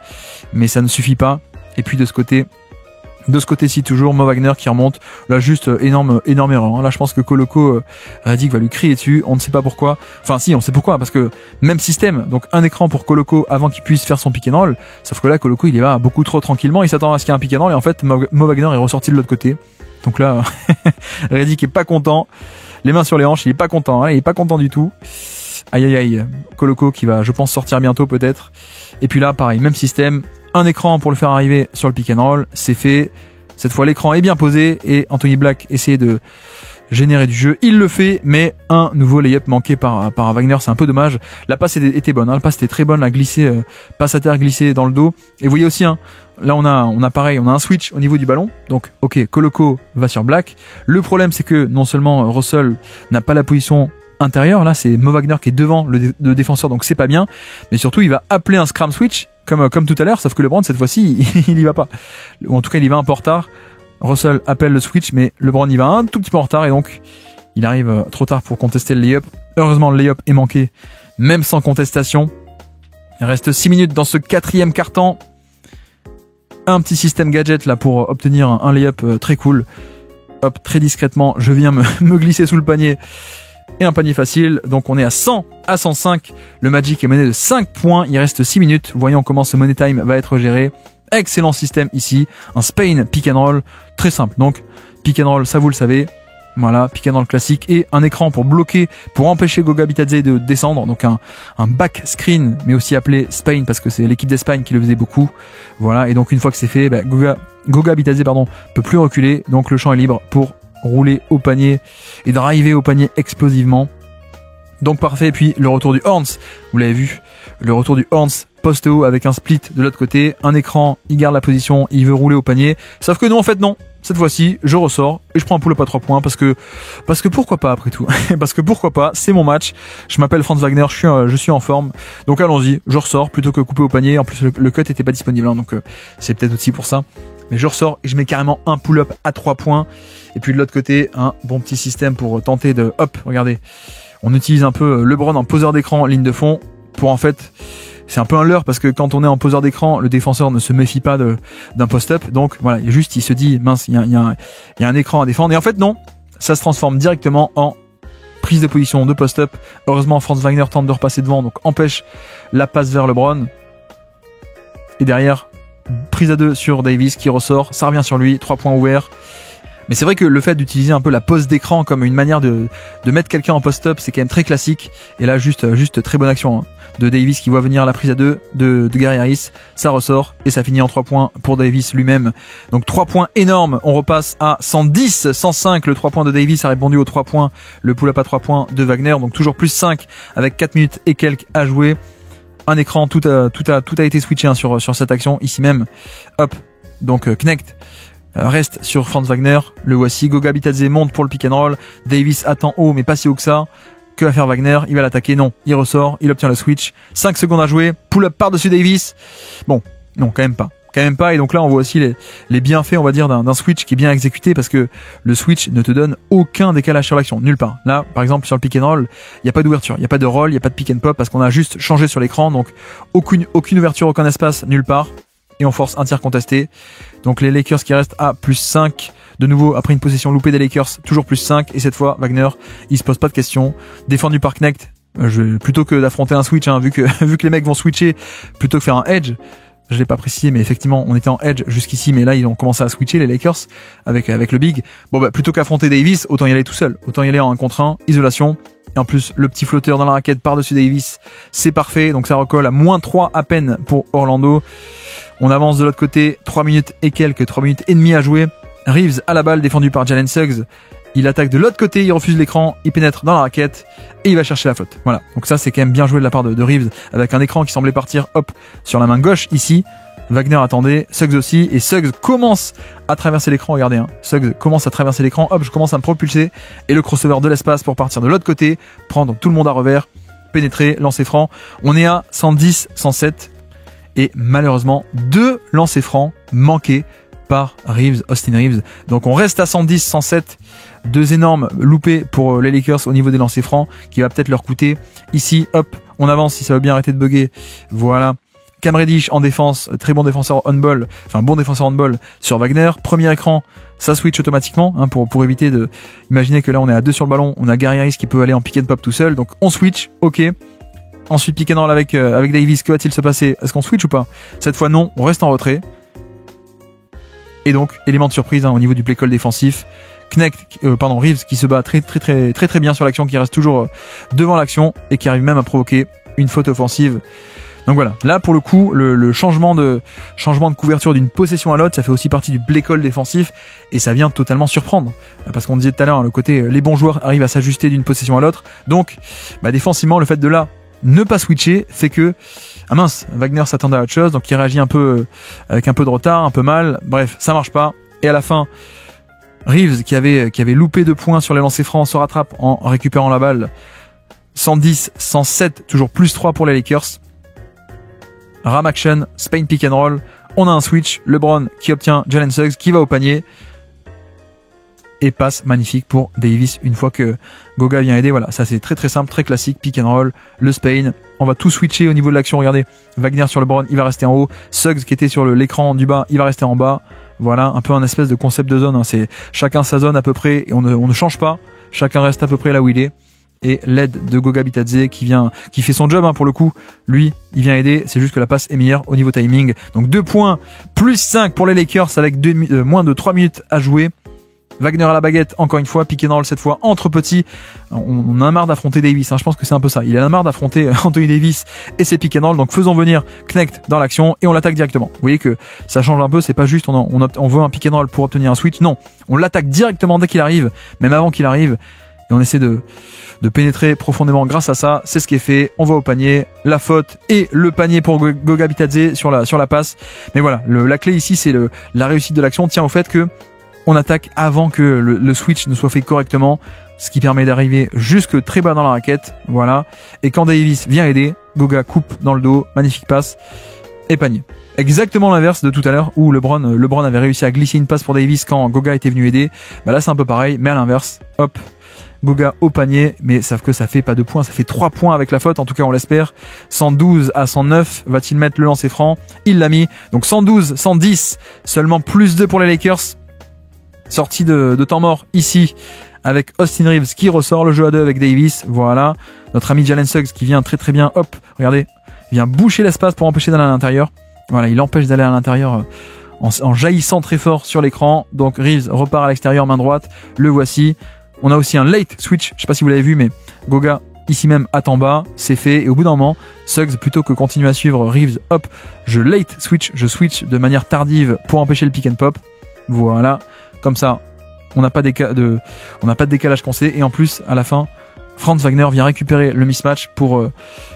mais ça ne suffit pas. Et puis de ce côté-ci toujours, Mo Wagner qui remonte. Là juste énorme erreur, hein. Là je pense que Koloko Redick va lui crier dessus. On ne sait pas pourquoi. Enfin si, on sait pourquoi, parce que même système. Donc un écran pour Koloko avant qu'il puisse faire son pick and roll. Sauf que là Koloko il y va beaucoup trop tranquillement. Il s'attend à ce qu'il y ait un pick and roll, et en fait Mo Wagner est ressorti de l'autre côté. Donc là Redick est pas content. Les mains sur les hanches, il est pas content, hein. Il est pas content du tout. Aïe. Koloko qui va, je pense, sortir bientôt peut-être. Et puis là pareil, même système. Un écran pour le faire arriver sur le pick and roll, c'est fait. Cette fois l'écran est bien posé et Anthony Black essaie de générer du jeu. Il le fait, mais un nouveau layup manqué par Wagner, c'est un peu dommage. La passe était bonne, hein. La passe était très bonne, la glissée, passe à terre glissée dans le dos. Et vous voyez aussi, hein, là on a pareil, on a un switch au niveau du ballon. Donc ok, Koloko va sur Black. Le problème c'est que non seulement Russell n'a pas la position intérieure, là c'est Mo Wagner qui est devant le défenseur, donc c'est pas bien. Mais surtout il va appeler un scram switch comme tout à l'heure, sauf que LeBron cette fois-ci il y va pas, ou en tout cas il y va un peu en retard. Russell appelle le switch, mais LeBron y va un tout petit peu en retard, et donc il arrive trop tard pour contester le layup. Heureusement le layup est manqué, même sans contestation. Il reste 6 minutes dans ce quatrième quart-temps. Un petit système gadget là pour obtenir un layup très cool. Hop, très discrètement, je viens me glisser sous le panier. Et un panier facile, donc on est à 100 à 105. Le Magic est mené de 5 points, il reste 6 minutes. Voyons comment ce money time va être géré. Excellent système ici, un Spain pick and roll, très simple. Donc pick and roll, ça vous le savez. Voilà, pick and roll classique, et un écran pour bloquer, pour empêcher Goga Bitadze de descendre. Donc un back screen, mais aussi appelé Spain parce que c'est l'équipe d'Espagne qui le faisait beaucoup. Voilà, et donc une fois que c'est fait, Goga Bitadze peut plus reculer, donc le champ est libre pour rouler au panier et driver au panier explosivement. Donc parfait. Et puis le retour du Horns, vous l'avez vu, le retour du Horns poste haut avec un split de l'autre côté, un écran, il garde la position, il veut rouler au panier, sauf que nous en fait non, cette fois-ci, je ressors et je prends un pull-up à 3 points parce que pourquoi pas après tout. Parce que pourquoi pas, c'est mon match. Je m'appelle Franz Wagner, je suis en forme. Donc allons-y, je ressors plutôt que couper au panier. En plus, le cut était pas disponible, hein, donc c'est peut-être aussi pour ça. Mais je ressors et je mets carrément un pull-up à 3 points. Et puis de l'autre côté, un bon petit système pour tenter de, hop, regardez. On utilise un peu LeBron en poseur d'écran, ligne de fond, pour en fait, c'est un peu un leurre parce que quand on est en poseur d'écran, le défenseur ne se méfie pas d'un post-up. Donc voilà, il se dit, mince, il y a un écran à défendre. Et en fait, non, ça se transforme directement en prise de position de post-up. Heureusement, Franz Wagner tente de repasser devant, donc empêche la passe vers LeBron. Et derrière, prise à 2 sur Davis qui ressort, ça revient sur lui, 3 points ouverts. Mais c'est vrai que le fait d'utiliser un peu la pose d'écran comme une manière de mettre quelqu'un en post-up, c'est quand même très classique. Et là, juste très bonne action, hein, de Davis qui voit venir la prise à 2 de Gary Harris. Ça ressort et ça finit en 3 points pour Davis lui-même. Donc 3 points énormes. On repasse à 110, 105. Le 3 points de Davis a répondu aux 3 points. Le pull-up à 3 points de Wagner. Donc toujours plus 5 avec 4 minutes et quelques à jouer. Un écran, tout a été switché, hein, sur cette action ici même. Hop. Donc Knecht reste sur Franz Wagner, le voici. Goga Bitadze monte pour le pick and roll. Davis attend haut, mais pas si haut que ça. Que va faire Wagner? Il va l'attaquer? Non. Il ressort, il obtient le switch. 5 secondes à jouer. Pull-up par-dessus Davis. Bon, non, quand même pas. Et donc là, on voit aussi les bienfaits, on va dire, d'un switch qui est bien exécuté parce que le switch ne te donne aucun décalage sur l'action. Nulle part. Là, par exemple, sur le pick and roll, il n'y a pas d'ouverture, il n'y a pas de roll, il n'y a pas de pick and pop parce qu'on a juste changé sur l'écran. Donc, aucune ouverture, aucun espace, nulle part. Et on force un tir contesté. Donc les Lakers qui restent à plus 5. De nouveau, après une possession loupée des Lakers, toujours plus 5. Et cette fois, Wagner, il se pose pas de questions. Défendu par Knecht. Plutôt que d'affronter un switch, hein, vu que les mecs vont switcher, plutôt que faire un edge. Je l'ai pas précisé, mais effectivement, on était en edge jusqu'ici, mais là, ils ont commencé à switcher, les Lakers, avec le big. Bon, bah, plutôt qu'affronter Davis, autant y aller tout seul. Autant y aller en 1 contre 1, isolation. Et en plus, le petit flotteur dans la raquette par-dessus Davis, c'est parfait. Donc ça recolle à -3 à peine pour Orlando. On avance de l'autre côté, 3 minutes et quelques, 3 minutes et demie à jouer. Reeves à la balle, défendu par Jalen Suggs. Il attaque de l'autre côté, il refuse l'écran, il pénètre dans la raquette et il va chercher la faute. Voilà. Donc ça, c'est quand même bien joué de la part de Reeves avec un écran qui semblait partir, hop, sur la main gauche ici. Wagner attendait, Suggs aussi, et Suggs commence à traverser l'écran, regardez, hein. Suggs commence à traverser l'écran, hop, je commence à me propulser, et le crossover de l'espace pour partir de l'autre côté, prendre tout le monde à revers, pénétrer, lancer franc. On est à 110, 107, et malheureusement, 2 lancers francs manqués par Austin Reeves. Donc on reste à 110, 107, 2 énormes loupés pour les Lakers au niveau des lancers francs, qui va peut-être leur coûter. Ici, hop, on avance si ça veut bien arrêter de bugger. Voilà. Cam Reddish en défense, très bon défenseur on-ball, enfin bon défenseur on-ball sur Wagner. Premier écran, ça switch automatiquement, hein, pour éviter de... Imaginez que là on est à 2 sur le ballon, on a Gary Harris qui peut aller en pick and pop tout seul, donc on switch, ok. Ensuite pick and roll avec Davis, que va-t-il se passer? Est-ce qu'on switch ou pas? Cette fois non, on reste en retrait. Et donc, élément de surprise, hein, au niveau du play call défensif. Reeves qui se bat très bien sur l'action, qui reste toujours devant l'action et qui arrive même à provoquer une faute offensive. Donc voilà, là pour le coup, le changement de couverture d'une possession à l'autre, ça fait aussi partie du play call défensif et ça vient totalement surprendre. Parce qu'on disait tout à l'heure, le côté les bons joueurs arrivent à s'ajuster d'une possession à l'autre. Donc, défensivement, le fait de là ne pas switcher fait que Wagner s'attendait à autre chose, donc il réagit un peu avec un peu de retard, un peu mal. Bref, ça marche pas. Et à la fin, Reeves qui avait loupé 2 points sur les lancers francs se rattrape en récupérant la balle. 110, 107, toujours plus 3 pour les Lakers. Ram action, Spain pick and roll. On a un switch, LeBron qui obtient Jalen Suggs qui va au panier. Et passe magnifique pour Davis une fois que Goga vient aider. Voilà, ça c'est très simple, très classique, pick and roll, le Spain. On va tout switcher au niveau de l'action, regardez. Wagner sur LeBron, il va rester en haut. Suggs qui était sur l'écran du bas, il va rester en bas. Voilà, un peu un espèce de concept de zone, hein. C'est chacun sa zone à peu près et on ne change pas. Chacun reste à peu près là où il est. Et l'aide de Goga Bitadze qui fait son job, hein, pour le coup. Lui, il vient aider. C'est juste que la passe est meilleure au niveau timing. Donc 2 points, plus 5 pour les Lakers avec moins de 3 minutes à jouer. Wagner à la baguette, encore une fois, pick and roll cette fois entre petits. On a marre d'affronter Davis, hein, je pense que c'est un peu ça. Il a marre d'affronter Anthony Davis et ses pick and roll, donc faisons venir Knecht dans l'action et on l'attaque directement. Vous voyez que ça change un peu, c'est pas juste on veut un pick and roll pour obtenir un switch, non. On l'attaque directement dès qu'il arrive, même avant qu'il arrive, et on essaie de pénétrer profondément grâce à ça. C'est ce qui est fait, on va au panier, la faute et le panier pour Goga Bitadze sur la passe. Mais voilà, la clé ici c'est la réussite de l'action tient au fait que on attaque avant que le switch ne soit fait correctement, ce qui permet d'arriver jusque très bas dans la raquette, voilà. Et quand Davis vient aider, Goga coupe dans le dos, magnifique passe, et panier. Exactement l'inverse de tout à l'heure où LeBron avait réussi à glisser une passe pour Davis quand Goga était venu aider. Bah là c'est un peu pareil, mais à l'inverse, hop, Goga au panier, mais sauf que ça fait pas 2 points, ça fait 3 points avec la faute, en tout cas on l'espère. 112 à 109, va-t-il mettre le lancer franc? Il l'a mis, donc 112, 110, seulement plus 2 pour les Lakers. Sortie de temps mort ici avec Austin Reeves qui ressort le jeu à 2 avec Davis, voilà. Notre ami Jalen Suggs qui vient très très bien, hop, regardez, il vient boucher l'espace pour empêcher d'aller à l'intérieur. Voilà, il empêche d'aller à l'intérieur en jaillissant très fort sur l'écran. Donc Reeves repart à l'extérieur, main droite, le voici. On a aussi un late switch, je sais pas si vous l'avez vu, mais Goga ici même attend bas, c'est fait. Et au bout d'un moment, Suggs, plutôt que continuer à suivre Reeves, hop, je switch de manière tardive pour empêcher le pick and pop. Voilà, comme ça, on n'a pas de décalage qu'on sait. Et en plus, à la fin, Franz Wagner vient récupérer le mismatch pour,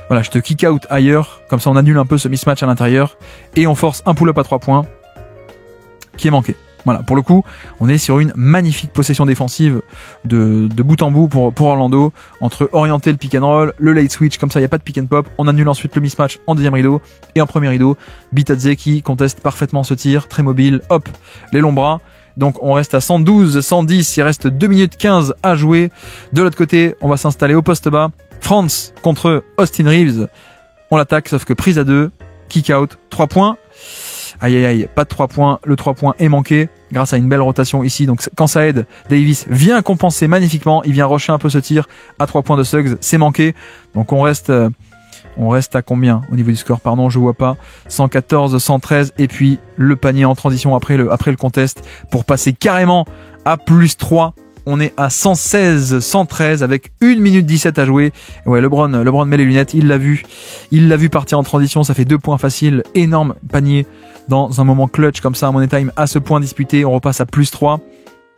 voilà, je te kick out ailleurs. Comme ça, on annule un peu ce mismatch à l'intérieur. Et on force un pull-up à 3 points qui est manqué. Voilà, pour le coup, on est sur une magnifique possession défensive de bout en bout pour Orlando, entre orienter le pick and roll, le late switch, comme ça il n'y a pas de pick and pop, on annule ensuite le mismatch en deuxième rideau, et en premier rideau, Bitadze qui conteste parfaitement ce tir, très mobile, hop, les longs bras. Donc on reste à 112, 110, il reste 2 minutes 15 à jouer. De l'autre côté, on va s'installer au poste bas. Franz contre Austin Reeves, on l'attaque, sauf que prise à 2, kick out, 3 points. Aïe aïe aïe, pas de 3 points, le 3 points est manqué grâce à une belle rotation ici. Donc quand ça aide, Davis vient compenser magnifiquement, il vient rusher un peu ce tir à 3 points de Suggs, c'est manqué. Donc on reste à combien au niveau du score, pardon, je vois pas. 114, 113 et puis le panier en transition après le contest pour passer carrément à plus 3. On est à 116, 113 avec 1 minute 17 à jouer. Ouais, LeBron met les lunettes, il l'a vu partir en transition, ça fait 2 points faciles, énorme panier dans un moment clutch comme ça à Money Time, à ce point disputé, on repasse à plus 3.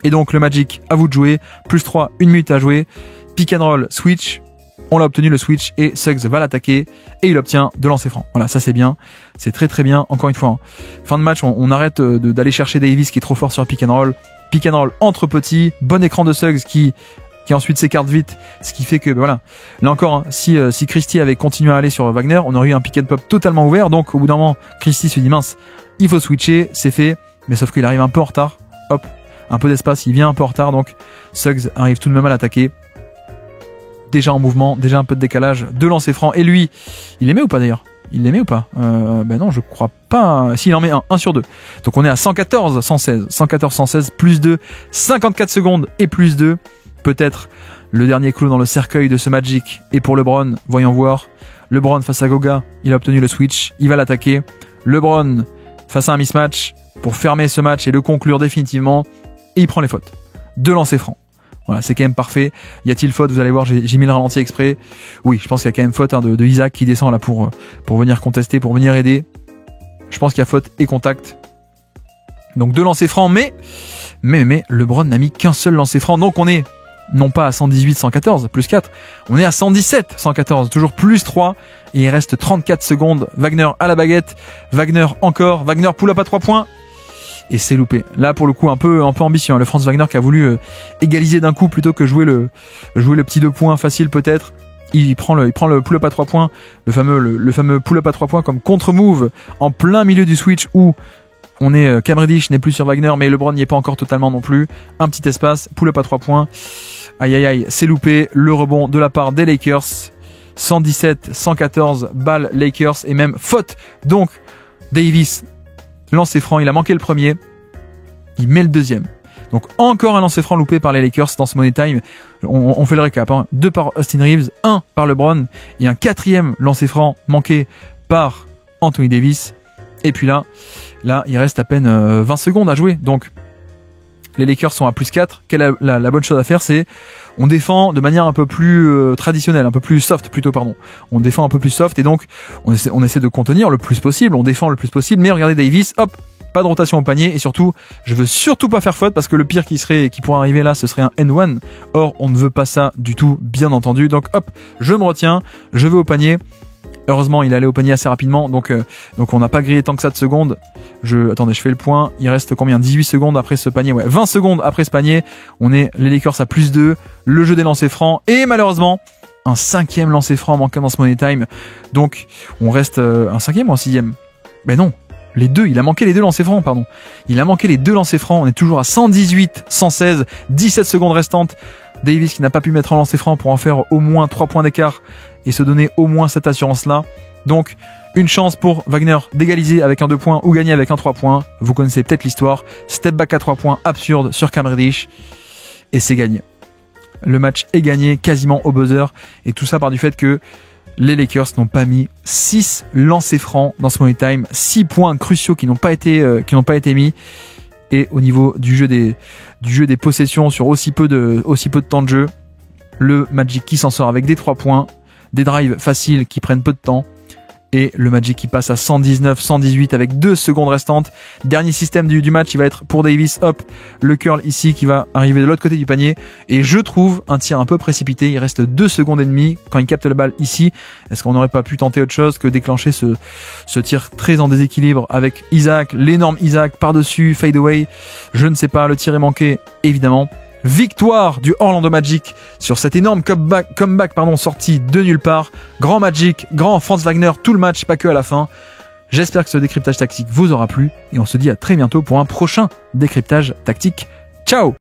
Et donc le Magic, à vous de jouer, plus 3, 1 minute à jouer, pick and roll, switch, on l'a obtenu le switch et Suggs va l'attaquer et il obtient de lancer franc. Voilà, ça c'est bien, c'est très très bien, encore une fois. Hein. Fin de match, on arrête d'aller chercher Davis qui est trop fort sur pick and roll entre petits, bon écran de Suggs qui ensuite s'écarte vite, ce qui fait que voilà. Là encore, hein, si Christie avait continué à aller sur Wagner, on aurait eu un pick and pop totalement ouvert. Donc au bout d'un moment, Christie se dit mince, il faut switcher, c'est fait, mais sauf qu'il arrive un peu en retard. Hop, un peu d'espace, il vient un peu en retard, donc Suggs arrive tout de même à l'attaquer. Déjà en mouvement, déjà un peu de décalage, 2 lancers francs. Et lui, il les met ou pas d'ailleurs? Il les met ou pas? Ben non, je crois pas. S'il en met un sur 2. Donc on est à 114, 116. 114, 116, plus 2. 54 secondes et plus 2. Peut-être le dernier clou dans le cercueil de ce Magic. Et pour LeBron, voyons voir. LeBron face à Goga, il a obtenu le switch. Il va l'attaquer. LeBron face à un mismatch pour fermer ce match et le conclure définitivement. Et il prend les fautes. 2 lancers francs. Voilà, c'est quand même parfait. Y a-t-il faute? Vous allez voir, j'ai mis le ralenti exprès. Oui, je pense qu'il y a quand même faute de Isaac qui descend là pour venir contester, pour venir aider. Je pense qu'il y a faute et contact. Donc 2 lancers francs, mais LeBron n'a mis qu'un seul lancer franc. Donc on est non pas à 118, 114, plus 4. On est à 117, 114, toujours plus 3. Et il reste 34 secondes. Wagner à la baguette. Wagner encore. Wagner pull-up à 3 points. Et c'est loupé. Là, pour le coup, un peu ambitieux. Hein. Le Franz Wagner qui a voulu égaliser d'un coup plutôt que jouer le petit 2 points facile peut-être. Il prend le pull-up à 3 points, le fameux pull-up à 3 points comme contre-move en plein milieu du switch où on est Cam Reddish n'est plus sur Wagner, mais LeBron n'y est pas encore totalement non plus. Un petit espace, pull-up à 3 points. Aïe aïe aïe, c'est loupé. Le rebond de la part des Lakers. 117, 114 balles Lakers et même faute. Donc Davis lancer franc, il a manqué le premier, il met le deuxième. Donc encore un lancer franc loupé par les Lakers dans ce Money Time. On fait le récap, hein. 2 par Austin Reeves, 1 par LeBron et un 4e lancer franc manqué par Anthony Davis. Et puis là il reste à peine 20 secondes à jouer. Donc les Lakers sont à plus 4. La bonne chose à faire, c'est on défend de manière un peu plus traditionnelle, un peu plus soft plutôt, pardon. On défend un peu plus soft et donc on essaie de contenir le plus possible, on défend le plus possible, mais regardez Davis, hop, pas de rotation au panier et surtout, je veux surtout pas faire faute parce que le pire qui pourrait arriver là, ce serait un N1. Or, on ne veut pas ça du tout, bien entendu. Donc hop, je me retiens, je vais au panier Heureusement, il est allé au panier assez rapidement, donc on n'a pas grillé tant que ça de secondes. Attendez, je fais le point. Il reste combien? 18 secondes après ce panier. Ouais, 20 secondes après ce panier. On est les Lakers à +2. Le jeu des lancers francs. Et malheureusement, un 5e lancer franc manquant dans ce Money Time. Donc, on reste un 5e ou un 6e? Ben non. Les deux. Il a manqué les 2 lancers francs, pardon. Il a manqué les 2 lancers francs. On est toujours à 118, 116, 17 secondes restantes. Davis qui n'a pas pu mettre en lancer franc pour en faire au moins 3 points d'écart et se donner au moins cette assurance-là. Donc, une chance pour Wagner d'égaliser avec un 2 points ou gagner avec un 3 points. Vous connaissez peut-être l'histoire. Step back à 3 points absurde sur Cam Reddish. Et c'est gagné. Le match est gagné quasiment au buzzer. Et tout ça par du fait que les Lakers n'ont pas mis 6 lancers francs dans ce Money Time. 6 points cruciaux qui n'ont pas été mis. Et au niveau du jeu des possessions sur aussi peu de temps de jeu, le Magic qui s'en sort avec des 3 points, des drives faciles qui prennent peu de temps, et le Magic qui passe à 119, 118 avec 2 secondes restantes. Dernier système du match, il va être pour Davis, hop, le curl ici qui va arriver de l'autre côté du panier, et je trouve un tir un peu précipité. Il reste 2 secondes et demie quand il capte la balle ici. Est-ce qu'on n'aurait pas pu tenter autre chose que déclencher ce tir très en déséquilibre avec Isaac, l'énorme Isaac par-dessus, fade away? Je ne sais pas, le tir est manqué, évidemment. Victoire du Orlando Magic sur cet énorme comeback sorti de nulle part. Grand Magic, grand Franz Wagner, tout le match, pas que à la fin. J'espère que ce décryptage tactique vous aura plu et on se dit à très bientôt pour un prochain décryptage tactique. Ciao!